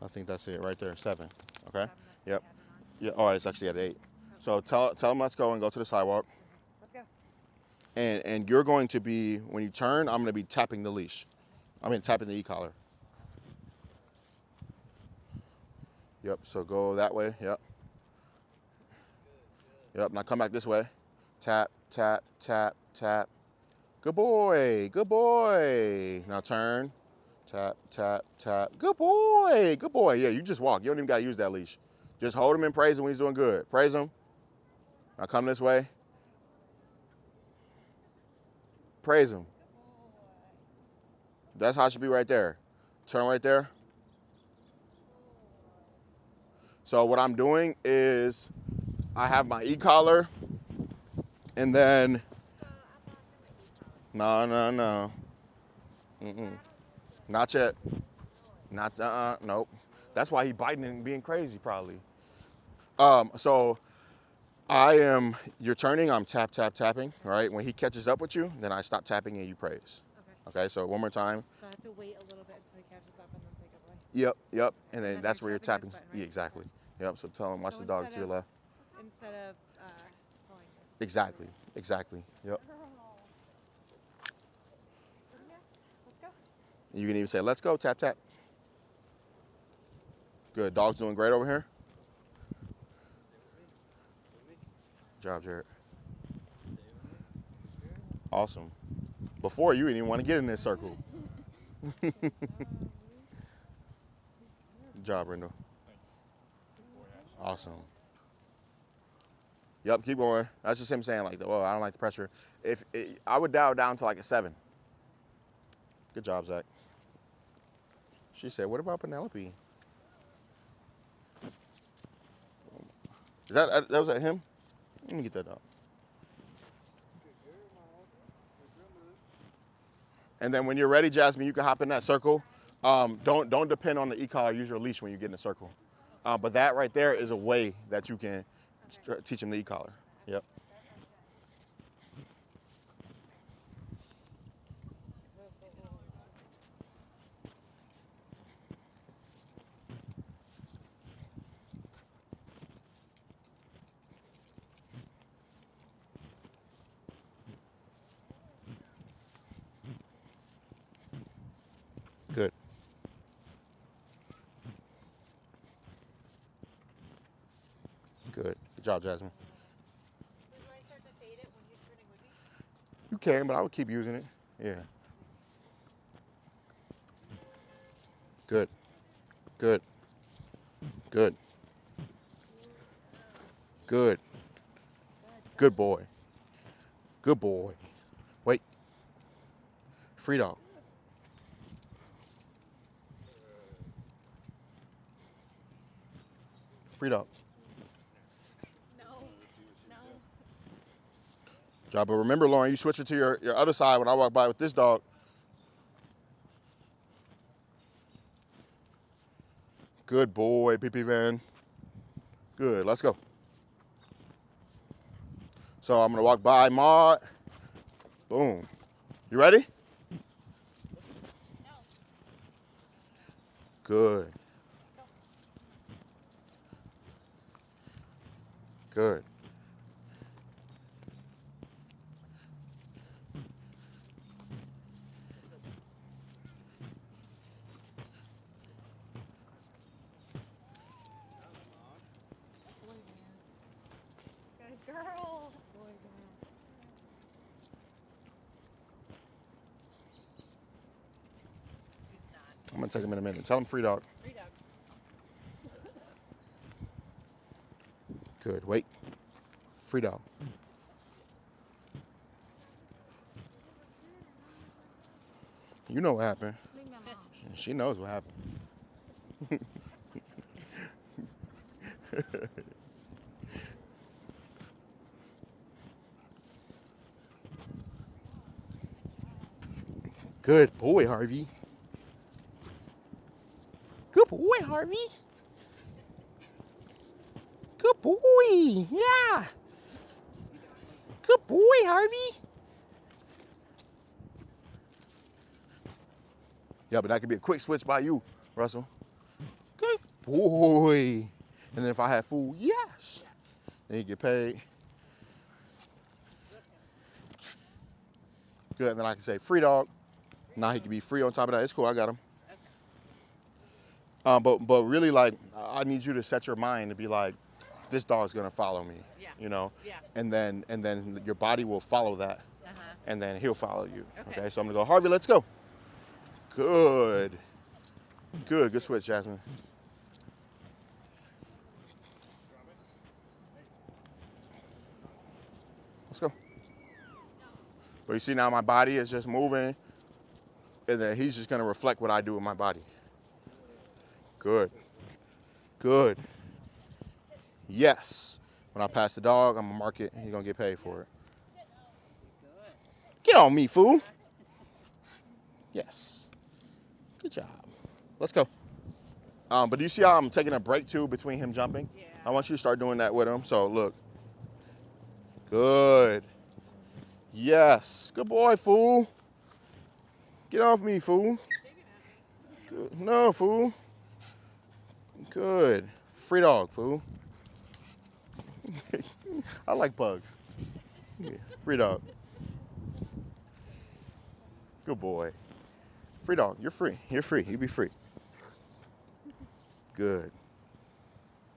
I think that's it right there, 7. Okay. Yep. Yeah. Oh, it's actually at 8. So tell him let's go and go to the sidewalk. Let's go. And you're going to be, when you turn, I'm gonna be tapping the leash. Tapping the e-collar. Yep. So go that way. Yep. Yep. Now come back this way. Tap, tap, tap, tap. Good boy. Good boy. Now turn. Tap, tap, tap. Good boy. Good boy. Yeah, you just walk. You don't even got to use that leash. Just hold him and praise him when he's doing good. Praise him. Now come this way. Praise him. That's how it should be right there. Turn right there. So what I'm doing is I have my e-collar, and then no. Not yet. Nope. That's why he biting and being crazy probably. So you're turning, I'm tapping, right? When he catches up with you, then I stop tapping and you praise. Okay, so one more time. So I have to wait a little bit until he catches up and then take it away? Yep. And then then that's you're where you're tapping tapping. this button, right? Yeah, exactly. Yep, so tell him, watch So the dog to your left. Instead of pulling this. Exactly. Yep. Let's go. You can even say, let's go, tap, tap. Good, dog's doing great over here. Good job, Jared. Awesome. Before, you didn't even want to get in this circle. Good job, Rendell. Awesome. Yep, keep going. That's just him saying like, I don't like the pressure. I would dial down to like a 7. Good job, Zach. She said, what about Penelope? That was at him? Let me get that up. And then when you're ready, Jasmine, you can hop in that circle. Don't depend on the e-collar. Use your leash when you get in the circle. But that right there is a way that you can teach him the e-collar. Yep. Good. Good job, Jasmine. So do I start to fade it when he's turning with me? You can, but I would keep using it. Yeah. Good. Good. Good. Good. Good boy. Good boy. Wait. Free dog. Free dog. No. Job, but remember, Lauren, you switch it to your other side when I walk by with this dog. Good boy, PP man. Good, let's go. So I'm gonna walk by Maud. Boom. You ready? No. Good. Good. Good girl. I'm gonna take him in a minute. Tell him free dog. Free dog. Good. Wait. Free dog. You know what happened. Leave me alone. She knows what happened. Good boy, Harvey. Good boy, Harvey. Good boy. Yeah. Good boy, Harvey. Yeah, but that could be a quick switch by you, Russell. Good boy. And then if I had food, yes. Then you get paid. Good, and then I can say free dog. Now he can be free on top of that. It's cool, I got him. But really, like, I need you to set your mind to be like, this dog's gonna follow me. Yeah. You know? Yeah. And then your body will follow that. Uh-huh. And then he'll follow you. Okay. Okay, so I'm gonna go, Harvey, let's go. Good. Good switch, Jasmine. Let's go. But you see now my body is just moving, and then he's just gonna reflect what I do with my body. Good. Good. Yes. When I pass the dog, I'm gonna mark it, and he's gonna get paid for it. Get on me, fool. Yes. Good job. Let's go. But do you see how I'm taking a break too between him jumping? Yeah. I want you to start doing that with him. So look. Good. Yes. Good boy, fool. Get off me, fool. Good. No, fool. Good. Free dog, fool. I like bugs. Yeah. Free dog. Good boy. Free dog. You're free. You're free. You be free. Good.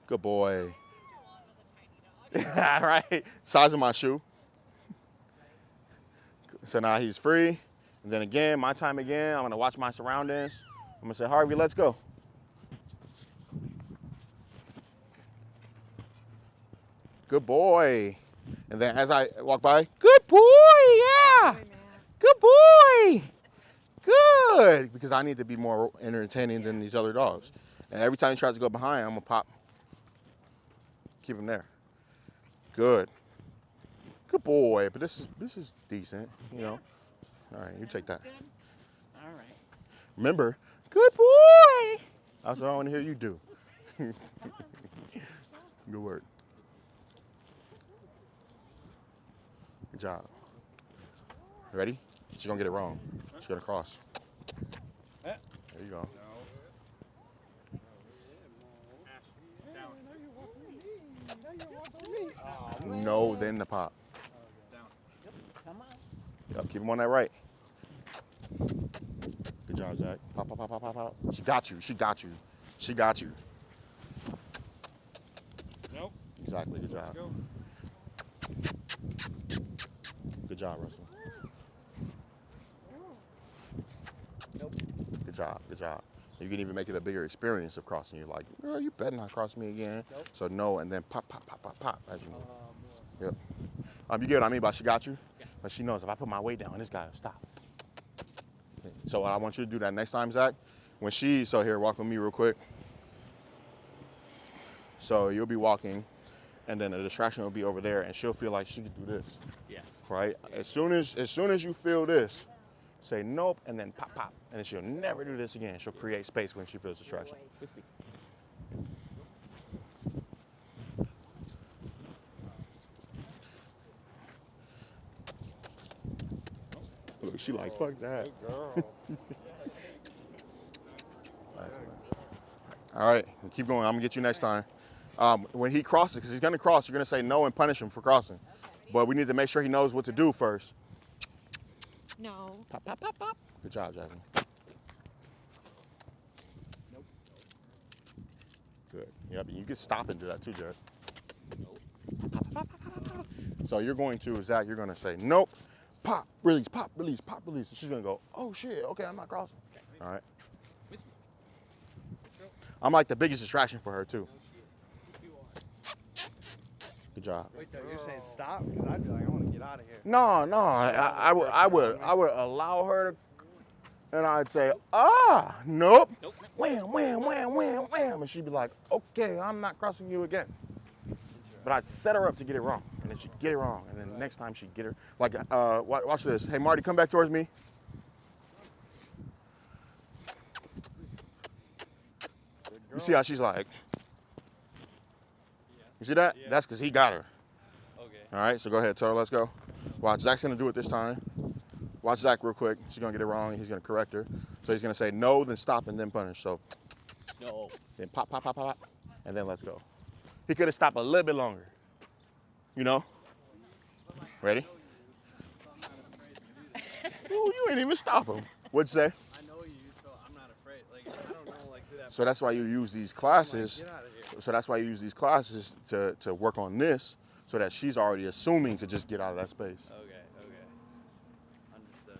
Good boy. Right? Size of my shoe. So now he's free. And then again, my time again. I'm going to watch my surroundings. I'm going to say, Harvey, let's go. Good boy. And then as I walk by, good boy, yeah. Good boy. Good. Because I need to be more entertaining than these other dogs. And every time he tries to go behind, I'm going to pop. Keep him there. Good. Good boy. But this is decent, you know. All right, you take that. Good. All right. Remember, good boy. That's what I want to hear you do. Good work. Good job. Ready? She's gonna get it wrong. She's gonna cross. There you go. No, then the pop. Come on. Yep, keep him on that right. Good job, Zach. Pop, pop, pop, pop, pop, pop. She got you. She got you. She got you. Nope. Exactly. Good job. Go. Good job, Russell. Good job. Good job. You can even make it a bigger experience of crossing. You're like, girl, you better not cross me again. Nope. So no, and then pop, pop, pop, pop, pop as you move. Yep. You get what I mean by she got you? Yeah. But she knows if I put my weight down, this guy will stop. So I want you to do that next time, Zach. So here, walk with me real quick. So you'll be walking, and then the distraction will be over there, and she'll feel like she can do this. Yeah. Right? As soon as you feel this, say nope, and then pop, pop, and then she'll never do this again. She'll create space when she feels distraction. With me. Look, she like, fuck that. Good girl. All right, keep going. I'm gonna get you next time. When he crosses, because he's gonna cross, you're gonna say no and punish him for crossing. But we need to make sure he knows what to do first. No. Pop, pop, pop, pop. Good job, Jasmine. Nope. Good. Yep, you can stop and do that too, Jared. So you're going to, Zach, you're gonna say nope, pop, release, pop, release, pop, release. And she's gonna go, oh shit, okay, I'm not crossing. All right. With me. Go. I'm like the biggest distraction for her too. No shit. You are. Good job. Wait, though, you're saying stop? Because I'd be like, I want to get out of here. No, I would allow her to, and I'd say, nope, Nope. wham, wham, wham, wham, wham, and she'd be like, okay, I'm not crossing you again. But I'd set her up to get it wrong, and then she'd get it wrong, and then next time she'd get her, like, watch this. Hey, Marty, come back towards me. You see how she's like, you see that? Yeah. That's because he got her. Okay. All right, so go ahead, tell her, let's go. Watch, Zach's gonna do it this time. Watch Zach real quick. She's gonna get it wrong, and he's gonna correct her. So he's gonna say no, then stop, and then punish. So No. then pop, pop, pop, pop, pop, and then let's go. He could have stopped a little bit longer. You know? Ready? Ooh, you ain't even stop him. What'd you say? I know you, so I'm not afraid. Like, I don't know, like, who that So that's why you use these I'm like, classes. get out of here. So that's why you use these classes to work on this, so that she's already assuming to just get out of that space. Okay, okay. Understood.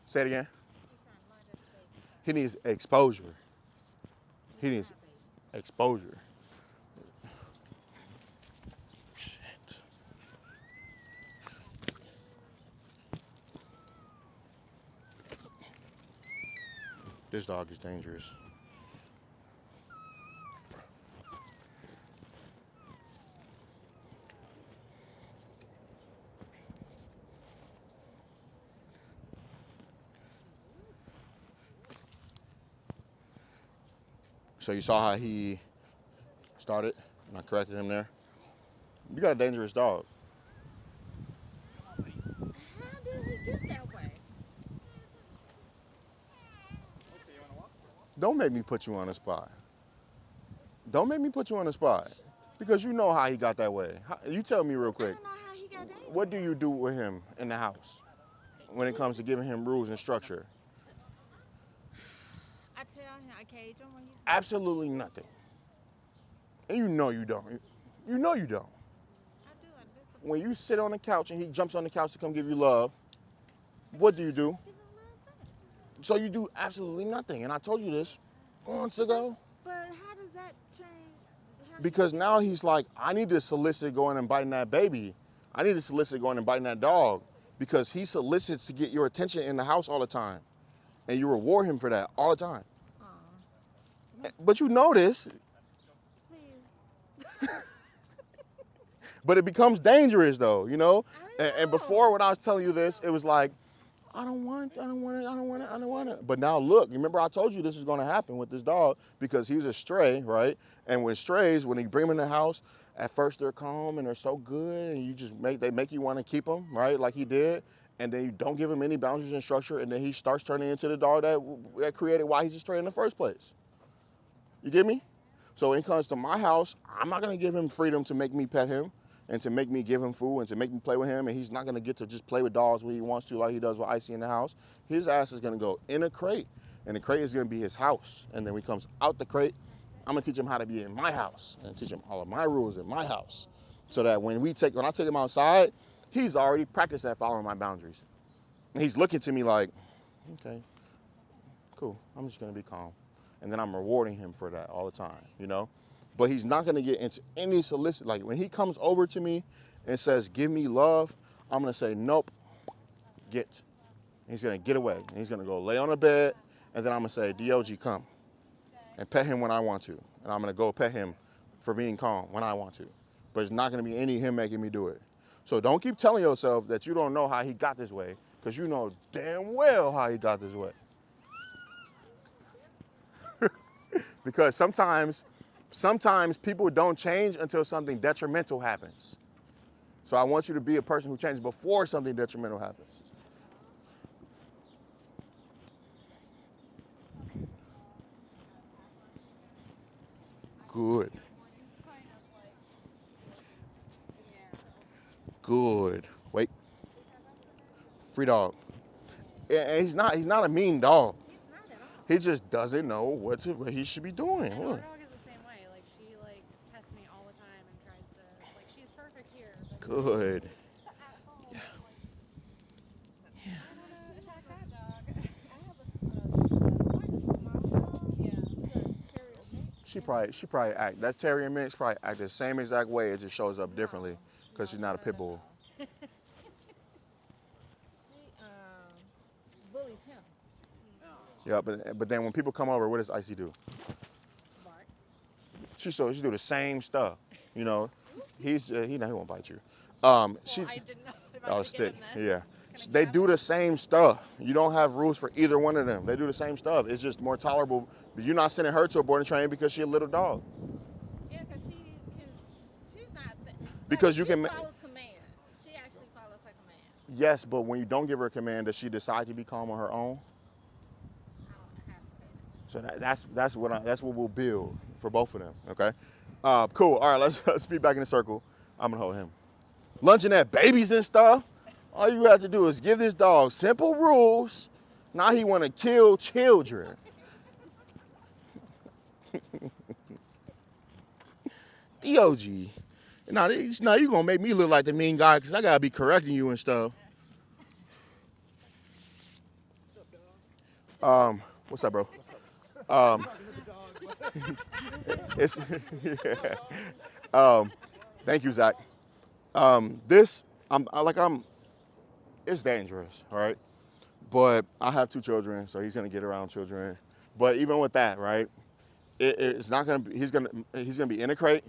Say it again. He needs exposure. He needs exposure. Shit. This dog is dangerous. So you saw how he started, and I corrected him there. You got a dangerous dog. How did he get that way? Okay, you want to walk? Don't make me put you on the spot. Don't make me put you on the spot. Because you know how he got that way. You tell me real I quick. don't know how he got dangerous. What do you do with him in the house when it comes to giving him rules and structure? I tell him, I cage him when he's Absolutely nothing. And you know you don't. You know you don't. I do. I discipline. When you sit on the couch and he jumps on the couch to come give you love, what do you do? Give him love back. So you do absolutely nothing. And I told you this months ago. But how does that change? Because now he's like, I need to solicit going and biting that baby. I need to solicit going and biting that dog. Because he solicits to get your attention in the house all the time. And you reward him for that all the time. But you know this. Please. But it becomes dangerous though, you know? I And know. before when I was telling you this, it was like, I don't want it. But now look, you remember I told you this is gonna happen with this dog because he was a stray, right? And with strays, when you bring them in the house, at first they're calm and they're so good and they make you wanna keep them, right? Like he did. And then you don't give him any boundaries and structure and then he starts turning into the dog that created why he's a stray in the first place. You get me? So when it comes to my house, I'm not gonna give him freedom to make me pet him and to make me give him food and to make me play with him, and he's not gonna get to just play with dogs when he wants to like he does with Icy in the house. His ass is gonna go in a crate, and the crate is gonna be his house. And then when he comes out the crate, I'm gonna teach him how to be in my house and teach him all of my rules in my house. So that when I take him outside, he's already practiced at following my boundaries. And he's looking to me like, okay, cool, I'm just gonna be calm. And then I'm rewarding him for that all the time, you know? But he's not gonna get into any solicit. Like when he comes over to me and says, give me love, I'm gonna say, nope, get. And he's gonna get away. And he's gonna go lay on the bed, and then I'm gonna say, DOG, come. And pet him when I want to. And I'm gonna go pet him for being calm when I want to. But it's not gonna be any him making me do it. So don't keep telling yourself that you don't know how he got this way, because you know damn well how he got this way. Because sometimes people don't change until something detrimental happens. So I want you to be a person who changes before something detrimental happens. Good. Good. Wait. Free dog. And he's not a mean dog. He's not at all. He just doesn't know what he should be doing. And our Look. dog is the same way. Like she like tests me all the time and tries to like she's perfect here. But Good. Attack that dog. I have a small dog. Yeah. Terrier mix. She probably act, that terrier mix probably act the same exact way. It just shows up differently because she's not a pit bull. She bullies him. Yeah, but then when people come over, what does Icy do? Bark. She do the same stuff. You know, he won't bite you. She well, I didn't know if I oh should give stick. him this. Yeah. Can I They grab do it? the same stuff. You don't have rules for either one of them. They do the same stuff. It's just more tolerable. But you're not sending her to a boarding train because she's a little dog. Yeah, because she's not. Because she you can follows commands. She actually follows her commands. Yes, but when you don't give her a command, does she decide to be calm on her own? I don't have to pay attention. So that's what we'll build for both of them. Okay. Cool. All right. Let's be back in the circle. I'm gonna hold him. Lunging at babies and stuff. All you have to do is give this dog simple rules. Now he want to kill children. DOG. Now you gonna make me look like the mean guy because I gotta be correcting you and stuff. What's up, bro? It's thank you, Zach. It's dangerous, all right? But I have 2 children, so he's gonna get around children. But even with that, right? It's not gonna be. He's gonna be in a crate.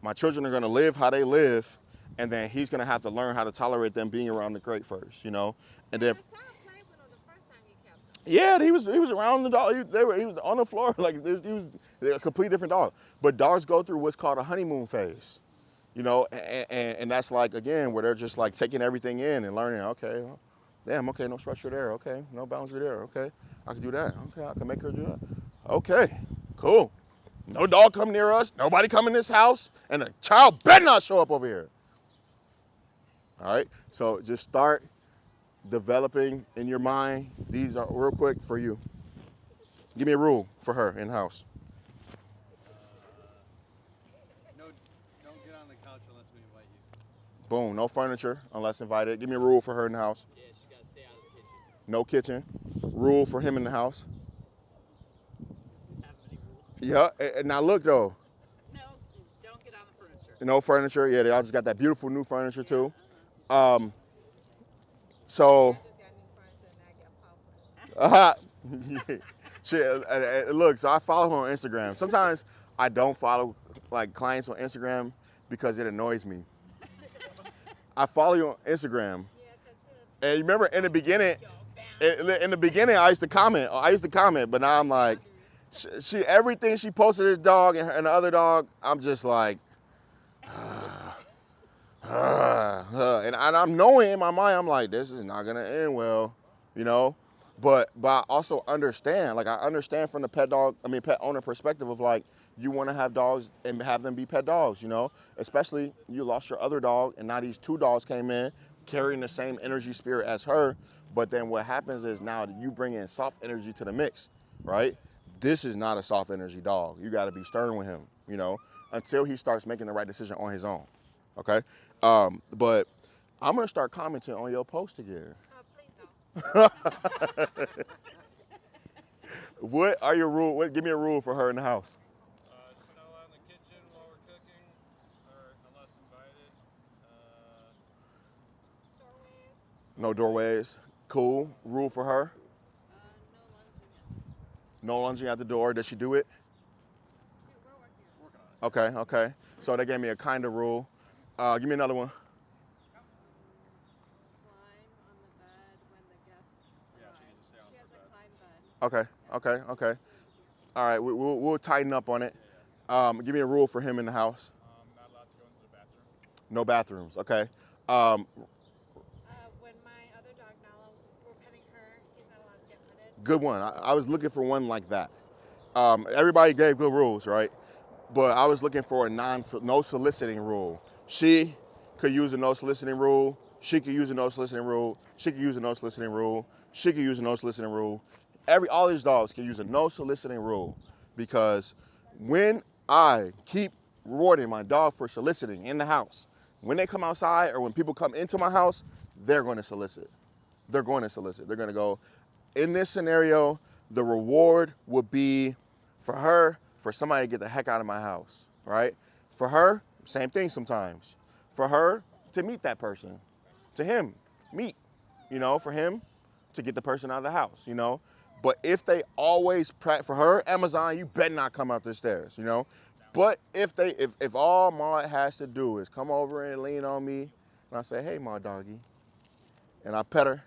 My children are gonna live how they live, and then he's gonna have to learn how to tolerate them being around the crate first, you know. And then I saw him playing with him the first time you kept him. yeah, he was around the dog. He was on the floor like this. He was a completely different dog. But dogs go through what's called a honeymoon phase, you know, and that's like again where they're just like taking everything in and learning. Okay, well, damn. Okay, no structure there. Okay, no boundary there. Okay, I can do that. Okay, I can make her do that. Okay, cool. No dog come near us. Nobody come in this house, and a child better not show up over here. All right. So just start developing in your mind. These are real quick for you. Give me a rule for her in house. No, don't get on the couch unless we invite you. Boom. No furniture unless invited. Give me a rule for her in the house. Yeah, she gotta stay out of the kitchen. No kitchen. Rule for him in the house. Have any rules? Yeah. And now look though. No, don't get on the furniture. No furniture. Yeah, they all just got that beautiful new furniture too. So. I just got new furniture and I got paupers. Look, so I follow her on Instagram. Sometimes I don't follow like clients on Instagram because it annoys me. I follow you on Instagram, and you remember in the beginning, I used to comment, but now I'm like, she everything she posted this dog and the other dog, I'm just like, and I'm knowing in my mind, I'm like, this is not gonna end well, you know. But I also understand, like I understand from the pet owner perspective of like, you want to have dogs and have them be pet dogs, you know? Especially you lost your other dog and now these 2 dogs came in carrying the same energy spirit as her. But then what happens is now you bring in soft energy to the mix, right? This is not a soft energy dog. You got to be stern with him, you know, until he starts making the right decision on his own, okay? But I'm going to start commenting on your post again. Oh, please don't. What are your rules? Give me a rule for her in the house. No on the kitchen while we're cooking, or unless invited. Doorways. No doorways. Cool. Rule for her. No lunging. No lunging at the door. Does she do it? We're working on it. Working on Okay, okay. So they gave me a kind of rule. Give me another one. Climb on the bed when the guests arrive. She has a climb bed. Okay, okay, okay. All right, we'll tighten up on it. Give me a rule for him in the house. Not allowed to go into the bathroom. No bathrooms, okay. When my other dog Nala, we're petting her, he's not allowed to get petted. Good one. I was looking for one like that. Everybody gave good rules, right? But I was looking for a no soliciting rule. She could use a no soliciting rule. She could use a no soliciting rule. She could use a no soliciting rule. She could use a no soliciting rule. All these dogs can use a no soliciting rule, because when I keep rewarding my dog for soliciting in the house, when they come outside or when people come into my house, they're going to solicit. They're going to solicit. They're going to go, in this scenario, the reward would be for her, for somebody to get the heck out of my house, right? For her, same thing sometimes. For her to meet that person, to him, meet, for him to get the person out of the house, But if they always, for her, Amazon, you better not come up the stairs, But if all Maud has to do is come over and lean on me, and I say, hey, Maud doggy, and I pet her,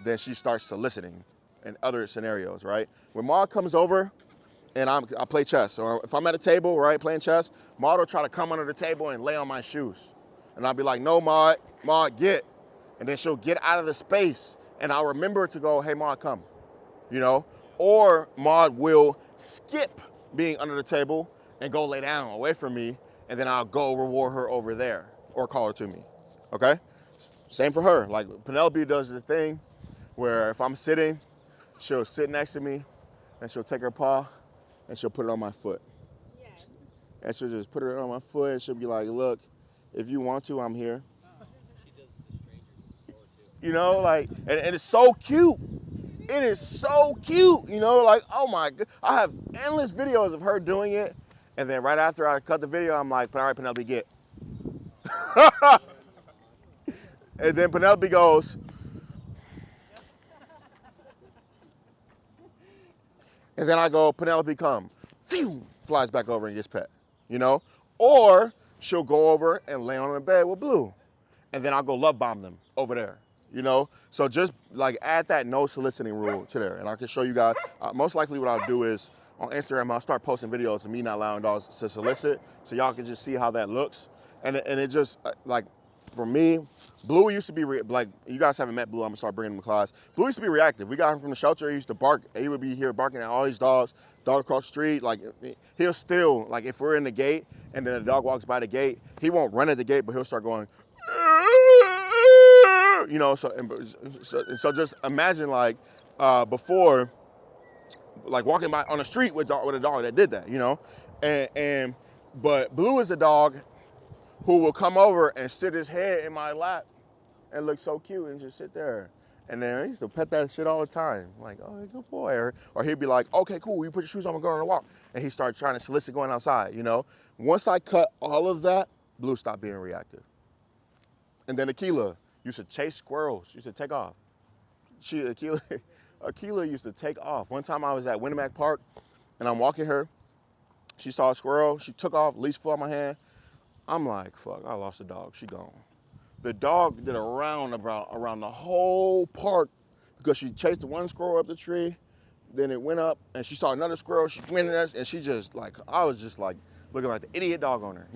then she starts soliciting in other scenarios, right? When Maud comes over and I play chess, or if I'm at a table, right, playing chess, Maud will try to come under the table and lay on my shoes. And I'll be like, no, Maud, get. And then she'll get out of the space, and I'll remember to go, hey, Maud, come, Or Maud will skip being under the table and go lay down away from me, and then I'll go reward her over there or call her to me, okay? Same for her. Like Penelope does the thing where if I'm sitting, she'll sit next to me and she'll take her paw and she'll put it on my foot. Yes. And she'll just put it on my foot and she'll be like, look, if you want to, I'm here. She does it to strangers in the store too. And it's so cute. It is so cute, like, oh my God. I have endless videos of her doing it. And then right after I cut the video, I'm like, all right, Penelope, get. And then Penelope goes, and then I go, Penelope, come. Phew, flies back over and gets pet, Or she'll go over and lay on the bed with Blue. And then I'll go love bomb them over there, So just like add that no soliciting rule to there. And I can show you guys, most likely what I'll do is on Instagram, I'll start posting videos of me not allowing dogs to solicit, so y'all can just see how that looks. And it just, like, for me, Blue used to be, like, you guys haven't met Blue, I'm gonna start bringing him to class. Blue used to be reactive. We got him from the shelter, he used to bark, he would be here barking at all these dogs across the street, like, he'll still, like, if we're in the gate, and then a dog walks by the gate, he won't run at the gate, but he'll start going, so just imagine, like, before, like, walking by on the street with a dog that did that, but Blue is a dog who will come over and sit his head in my lap and look so cute and just sit there. And then I used to pet that shit all the time. Like, oh, good boy. Or he'd be like, okay, cool, you put your shoes on and go on a walk. And he started trying to solicit going outside, Once I cut all of that, Blue stopped being reactive. And then Aquila used to chase squirrels, used to take off. Aquila used to take off. One time I was at Winnemac Park and I'm walking her. She saw a squirrel, she took off, leash flew out my hand. I'm like, fuck, I lost the dog, she gone. The dog did a round around the whole park because she chased the one squirrel up the tree, then it went up and she saw another squirrel, she went in there and she just like, I was just like looking like the idiot dog on her,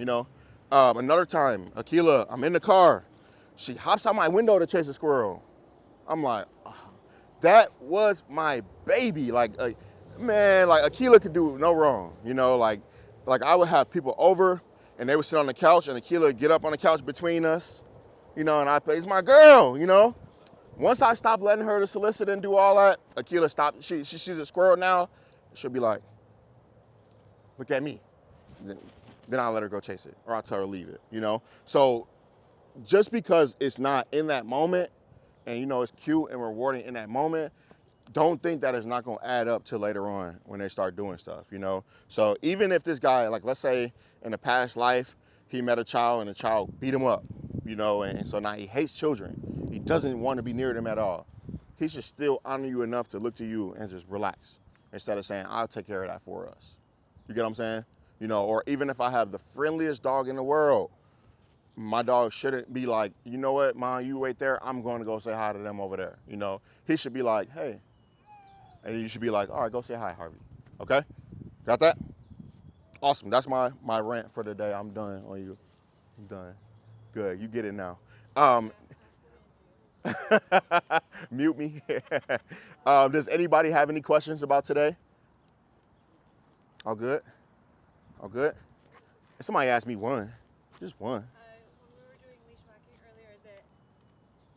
Another time, Aquila, I'm in the car, she hops out my window to chase a squirrel. I'm like, oh, that was my baby. Like, man, like Aquila could do no wrong, like I would have people over and they would sit on the couch and Aquila would get up on the couch between us, and I'd say, it's my girl, Once I stopped letting her to solicit and do all that, Aquila stopped. She sees a squirrel now, she'll be like, look at me. Then I'll let her go chase it, or I'll tell her to leave it, So just because it's not in that moment, and it's cute and rewarding in that moment, don't think that it's not gonna add up to later on when they start doing stuff, So even if this guy, like let's say in a past life, he met a child and the child beat him up, and so now he hates children. He doesn't want to be near them at all. He should still honor you enough to look to you and just relax instead of saying, I'll take care of that for us. You get what I'm saying? you know, or even if I have the friendliest dog in the world, my dog shouldn't be like, you know what, Mom, you wait there, I'm going to go say hi to them over there, you know. He should be like, hey, and you should be like, all right, go say hi, Harvey, okay? Got that? Awesome, that's my rant for the day. I'm done on you. I'm done. Good, you get it now. Mute me. Does anybody have any questions about today? All good? All good? Somebody asked me one. Just one. When we were doing leash walking earlier, is it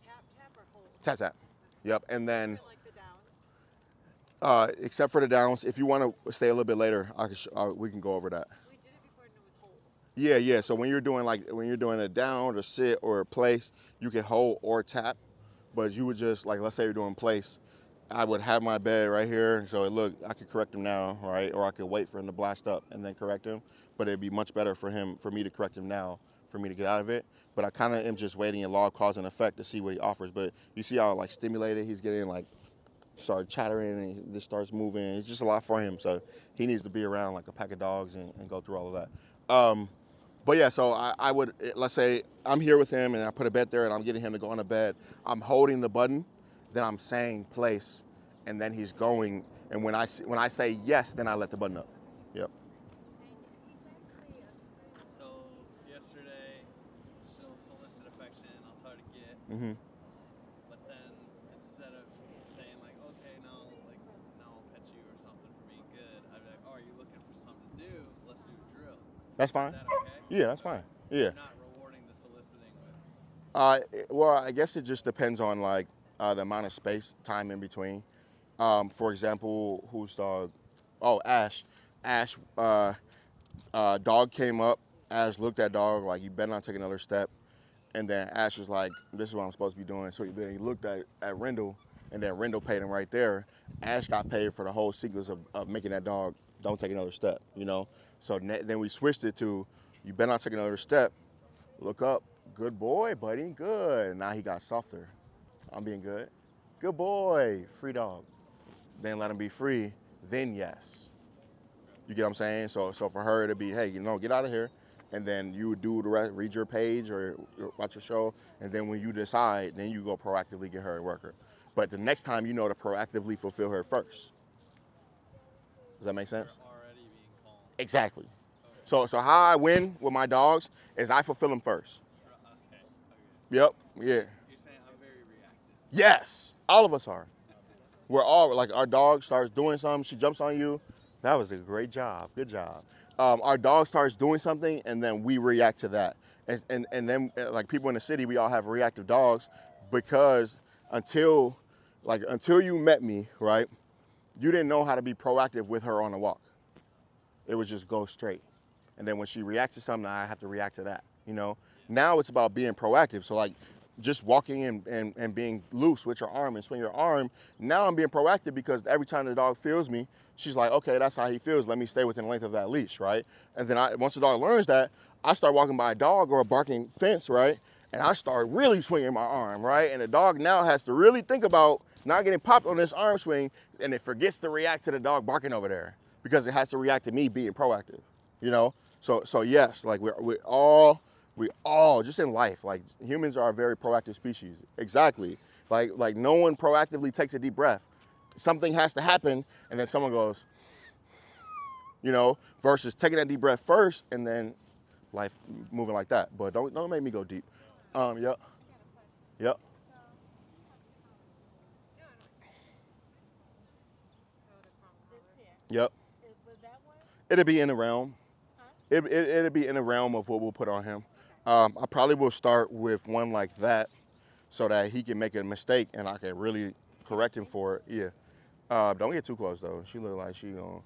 tap, tap, or hold? Tap, tap. Yep, and then, Like the downs? except for the downs, if you want to stay a little bit later, we can go over that. We did it before and it was hold. Yeah. So when you're doing a down or sit or a place, you can hold or tap, but you would just like, let's say you're doing place, I would have my bed right here, so I could correct him now, right? Or I could wait for him to blast up and then correct him. But it'd be much better for me to correct him now, for me to get out of it. But I kind of am just waiting in law of cause and effect to see what he offers. But you see how like stimulated he's getting, like start chattering and he just starts moving. It's just a lot for him. So he needs to be around like a pack of dogs and go through all of that. But yeah, so I would, let's say I'm here with him and I put a bed there and I'm getting him to go on the bed. I'm holding the button, then I'm saying place, and then he's going. And when I say yes, then I let the button up. Yep. So yesterday, she'll solicit affection. I'll try to get. Mm-hmm. But then instead of saying like, okay, now I'll pet you or something for being good, I'd be like, oh, are you looking for something to do? Let's do a drill. That's fine. Is that okay? Yeah, that's fine. Yeah. You're not rewarding the soliciting with. Well, I guess it just depends on like the amount of space, time in between. For example, whose dog? Oh, Ash. Ash, dog came up. Ash looked at dog like, you better not take another step. And then Ash was like, this is what I'm supposed to be doing. So then he looked at Rendell, and then Rendell paid him right there. Ash got paid for the whole sequence of making that dog don't take another step, you know? So then we switched it to, you better not take another step. Look up. Good boy, buddy. Good. Now he got softer. I'm being good. Good boy. Free dog. Then let him be free. Then yes. You get what I'm saying? So for her to be, hey, get out of here. And then you would do the rest, read your page or watch your show. And then when you decide, then you go proactively get her and work her. But the next time, to proactively fulfill her first. Does that make sense? Already being calm. Exactly. Okay. So how I win with my dogs is I fulfill them first. Okay. Yep. Yeah. You're saying I'm very reactive. Yes. All of us are. We're all, like, our dog starts doing something, she jumps on you. That was a great job. Good job. Our dog starts doing something, and then we react to that. And then, like, people in the city, we all have reactive dogs because until you met me, right, you didn't know how to be proactive with her on a walk. It would just go straight. And then when she reacts to something, I have to react to that, Now it's about being proactive. So, like, just walking and being loose with your arm and swing your arm, now I'm being proactive because every time the dog feels me, she's like, okay, that's how he feels. Let me stay within the length of that leash, right? And then once the dog learns that, I start walking by a dog or a barking fence, right? And I start really swinging my arm, right? And the dog now has to really think about not getting popped on this arm swing, and it forgets to react to the dog barking over there because it has to react to me being proactive, So yes, like we all, just in life, like humans are a very proactive species. Exactly. Like no one proactively takes a deep breath. Something has to happen, and then someone goes, versus taking that deep breath first and then life moving like that. But don't make me go deep. Yep. Yep. Yep. It'll be in the realm. It'll be in the realm of what we'll put on him. I probably will start with one like that so that he can make a mistake and I can really correct him for it. Yeah. Don't get too close though. She look like she gonna.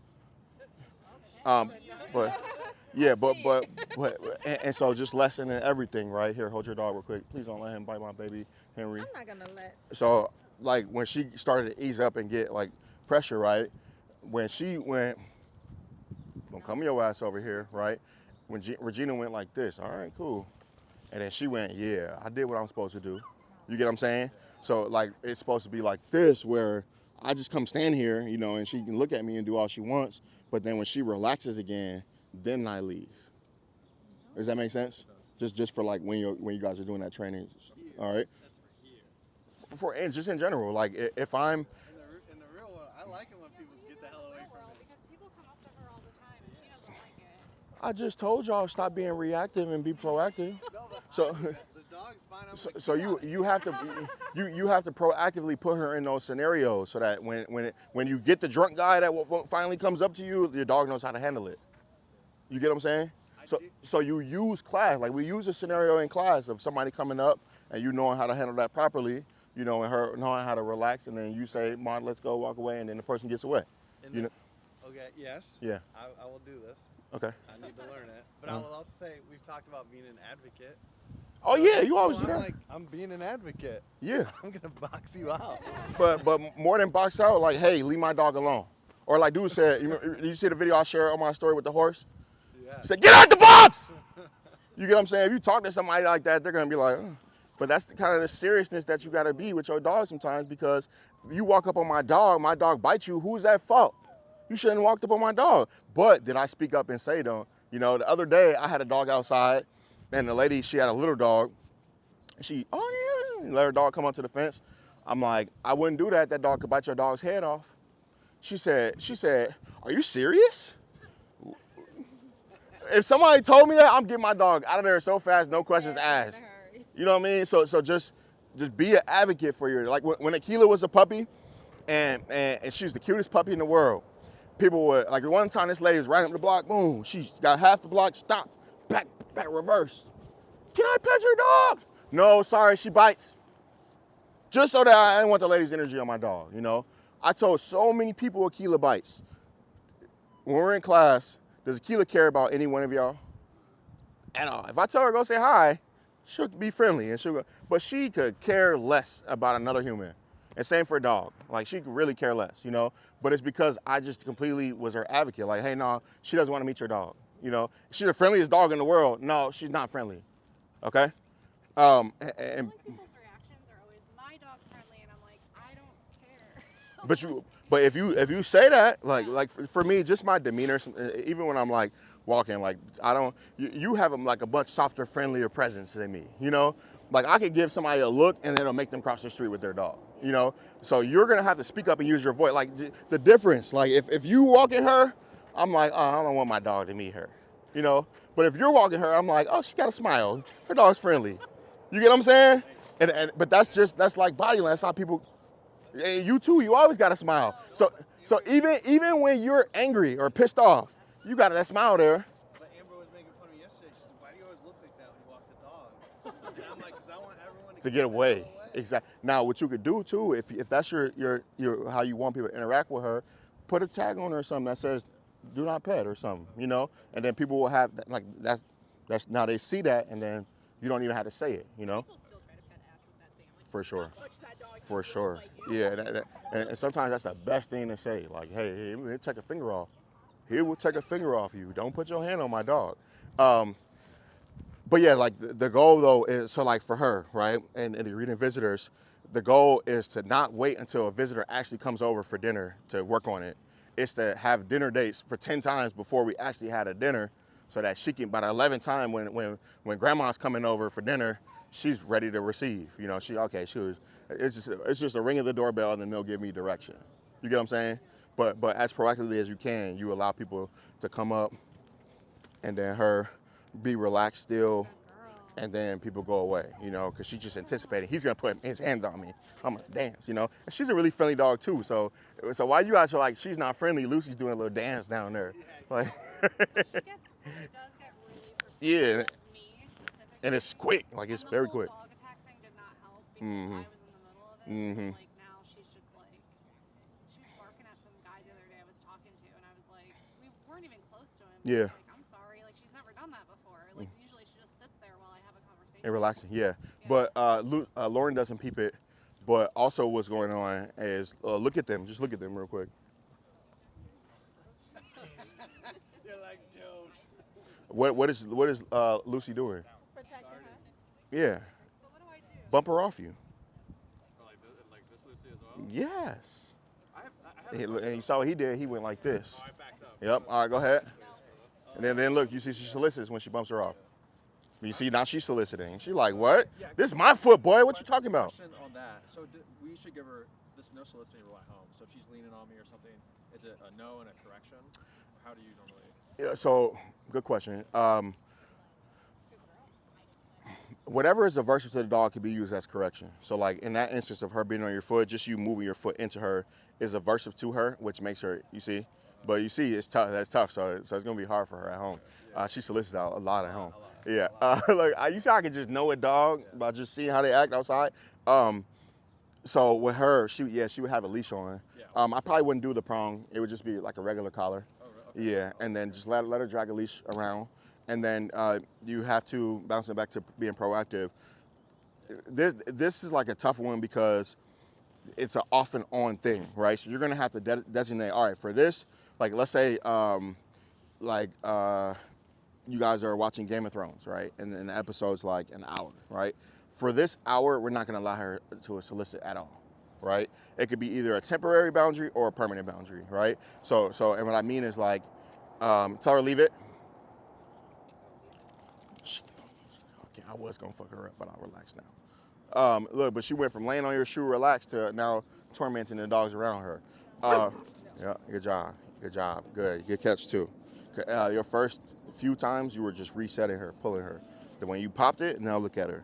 But yeah, but and so just lessening everything right here. Hold your dog real quick. Please don't let him bite my baby Henry. I'm not gonna let. So like when she started to ease up and get like pressure, right? When she went, don't come your ass over here, right? When Regina went like this, all right, cool. And then she went, yeah, I did what I'm supposed to do. You get what I'm saying? So like it's supposed to be like this where I just come stand here, and she can look at me and do all she wants. But then when she relaxes again, then I leave. Does that make sense? Just for like when you guys are doing that training. All right. That's for here. And just in general, like if I'm In the real world, I like it when people get the hell away from me. Because people come up to her all the time and she doesn't like it. I just told y'all stop being reactive and be proactive. No, but So the dog's fine. I'm like, so you have to you have to proactively put her in those scenarios so that when you get the drunk guy that finally comes up to you, your dog knows how to handle it. You get what I'm saying? So you use class, like we use a scenario in class of somebody coming up and you knowing how to handle that properly, you know, and her knowing how to relax, and then you say, "Mom, let's go, walk away," and then the person gets away. You know? Okay. Yes. Yeah. I will do this. Okay. I need to learn it. But I will also say we've talked about being an advocate. Oh yeah, you always do that. Like, I'm being an advocate. Yeah. I'm gonna box you out. But more than box out, like, hey, leave my dog alone. Or like dude said, you see the video I shared on my story with the horse? Yeah. He said, get out the box! You get what I'm saying? If you talk to somebody like that, they're gonna be like, ugh. But that's kind of the seriousness that you gotta be with your dog sometimes, because you walk up on my dog bites you, who's at fault? You shouldn't have walked up on my dog. But did I speak up and say though? You know, the other day I had a dog outside, and the lady, she had a little dog. She, let her dog come up to the fence. I'm like, I wouldn't do that. That dog could bite your dog's head off. She said, are you serious? If somebody told me that, I'm getting my dog out of there so fast, no questions asked. You know what I mean? So just be an advocate for your, like when Akila was a puppy, and she's the cutest puppy in the world. People would, like one time this lady was right up the block, boom, she got half the block, stop, back, reverse. Can I pet your dog? No, sorry, she bites. Just so that I didn't want the lady's energy on my dog, you know? I told so many people Akila bites. When we're in class, does Akila care about any one of y'all? At all. If I tell her go say hi, she'll be friendly and she'll go, but she could care less about another human. And same for a dog. Like she could really care less, you know? But it's because I just completely was her advocate. Like, hey, no, she doesn't want to meet your dog. You know, she's the friendliest dog in the world. No, she's not friendly. Okay? I feel like people's reactions are always, my dog's friendly, and I'm like, I don't care. But if you say that, like for me, just my demeanor, even when I'm like walking, like you have like a much softer, friendlier presence than me, you know? Like I could give somebody a look and it'll make them cross the street with their dog, you know? So you're gonna have to speak up and use your voice. Like the difference, like if you walking her, I'm like, oh, I don't want my dog to meet her, you know? But if you're walking her, I'm like, oh, she got a smile. Her dog's friendly. You get what I'm saying? But that's like body language. That's how people. You too. You always got to smile. So even when you're angry or pissed off, you got that smile there. But Amber was making fun of me yesterday. She said, "Why do you always look like that when you walk the dog?" And I'm like, "Cause I want everyone To get away. Exactly. Now, what you could do too, if that's your how you want people to interact with her, put a tag on her or something that says, "Do not pet" or something, you know, and then people will have that, like that's now they see that, and then you don't even have to say it, you know. People still try to pet Ash with that thing. Like, For sure. "Don't touch that dog, For he will sure. bite you." Yeah, and sometimes that's the best thing to say. Like, hey, he'll take a finger off. He will take a finger off you. Don't put your hand on my dog. But yeah, like the goal though is, so like for her, right, and the reading visitors, the goal is to not wait until a visitor actually comes over for dinner to work on it. It's to have dinner dates for 10 times before we actually had a dinner, so that she can, by the 11th time when grandma's coming over for dinner, she's ready to receive. You know, it's just a ring of the doorbell and then they'll give me direction. You get what I'm saying? But as proactively as you can, you allow people to come up and then her be relaxed still, and then people go away, you know, because she's just anticipating he's gonna put his hands on me. I'm gonna dance, you know. And she's a really friendly dog too. So while you guys are like, she's not friendly, Lucy's doing a little dance down there, like. It does get really Yeah, with me specifically. and it's quick, like it's And the very whole quick. dog attack thing did not help because I was in the middle of it. Mhm. So like now she's just like, she was barking at some guy the other day I was talking to, and I was like, we weren't even close to him. Yeah. I was like, I'm sorry, like she's never done that before. Like usually she just sits there while I have a conversation. And relaxing, yeah. But Lauren doesn't peep it. But also what's going on is look at them. Just look at them real quick. You're like, dude. What is Lucy doing? Protecting her. Yeah. But what do I do? Bump her off you. Like this Lucy as well? Yes. I have And you saw what he did. He went like this. I backed up. Yep. All right, go ahead. And then look, you see she solicits when she bumps her off. You see, now she's soliciting. She's like, what? Yeah, This is my foot, boy. What you talking about? Question on that. So we should give her this no soliciting rule at home. So if she's leaning on me or something, is it a no and a correction? Or how do you normally? Yeah, so, good question. Whatever is aversive to the dog can be used as correction. So like in that instance of her being on your foot, just you moving your foot into her is aversive to her, which makes her, you see? But you see, it's tough. That's tough. So it's gonna be hard for her at home. She solicits out a lot at home. Yeah. You see, I can just know a dog by just seeing how they act outside. So with her, she would have a leash on. I probably wouldn't do the prong. It would just be like a regular collar. Yeah, and then just let her drag a leash around. And then you have to bounce it back to being proactive. This is like a tough one because it's an off and on thing, right? So you're gonna have to designate, all right, for this, like let's say you guys are watching Game of Thrones, right? And the episode's like an hour, right? For this hour, we're not gonna allow her to solicit at all, right? It could be either a temporary boundary or a permanent boundary, right? So and what I mean is like, tell her leave it. Okay, I was gonna fuck her up, but I'll relax now. Look, but she went from laying on your shoe relaxed to now tormenting the dogs around her. Yeah, good job, good catch too. Your first few times you were just resetting her, pulling her. Then when you popped it, now look at her.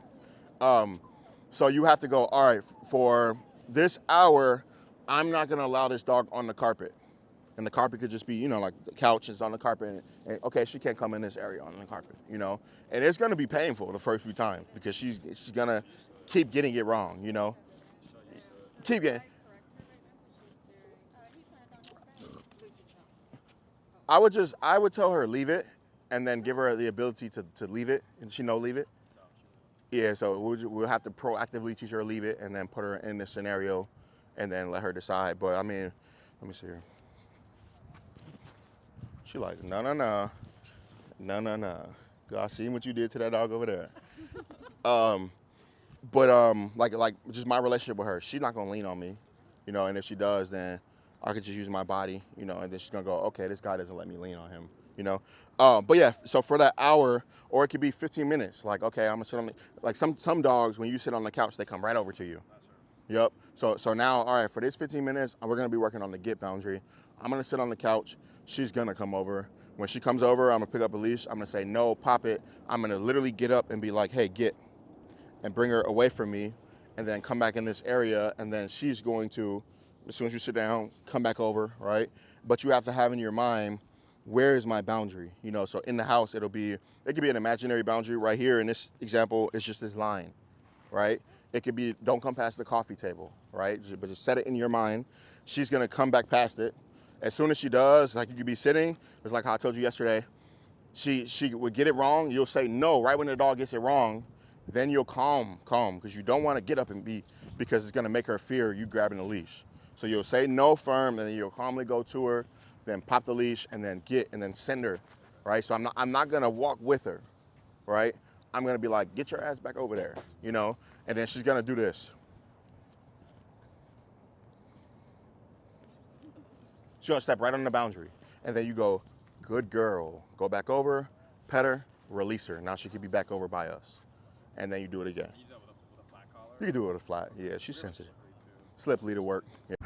So you have to go, all right, for this hour, I'm not gonna allow this dog on the carpet. And the carpet could just be, like the couch is on the carpet. And okay, she can't come in this area on the carpet, And it's gonna be painful the first few times because she's gonna keep getting it wrong, Keep getting. I would tell her leave it, and then give her the ability to leave it, and she leave it. Yeah, so we'll have to proactively teach her to leave it, and then put her in this scenario, and then let her decide. But I mean, let me see here. She like, no. God, see what you did to that dog over there. Like just my relationship with her, she's not gonna lean on me, and if she does, then I could just use my body, and then she's gonna go, okay, this guy doesn't let me lean on him, But yeah, so for that hour, or it could be 15 minutes, like, okay, I'm gonna sit on like some dogs, when you sit on the couch, they come right over to you. Yep. So now, all right, for this 15 minutes, we're gonna be working on the get boundary. I'm gonna sit on the couch. She's gonna come over. When she comes over, I'm gonna pick up a leash. I'm gonna say, no, pop it. I'm gonna literally get up and be like, hey, get, and bring her away from me, and then come back in this area, and then she's going to, as soon as you sit down, come back over, right? But you have to have in your mind, where is my boundary? So in the house, it could be an imaginary boundary. Right here in this example, it's just this line, right? It could be, don't come past the coffee table, right? But just set it in your mind. She's gonna come back past it. As soon as she does, like you could be sitting, it's like how I told you yesterday, she would get it wrong, you'll say no right when the dog gets it wrong, then you'll calm, because you don't want to get up and because it's gonna make her fear you grabbing the leash. So you'll say no firm, and then you'll calmly go to her, then pop the leash, and then get, and then send her, right? So I'm not gonna walk with her, right? I'm gonna be like, get your ass back over there, And then she's gonna do this. She's gonna step right on the boundary. And then you go, good girl. Go back over, pet her, release her. Now she can be back over by us. And then you do it again. You do it with a flat collar? You can do it with a flat, yeah, she's sensitive. Slip lead to work. Yeah.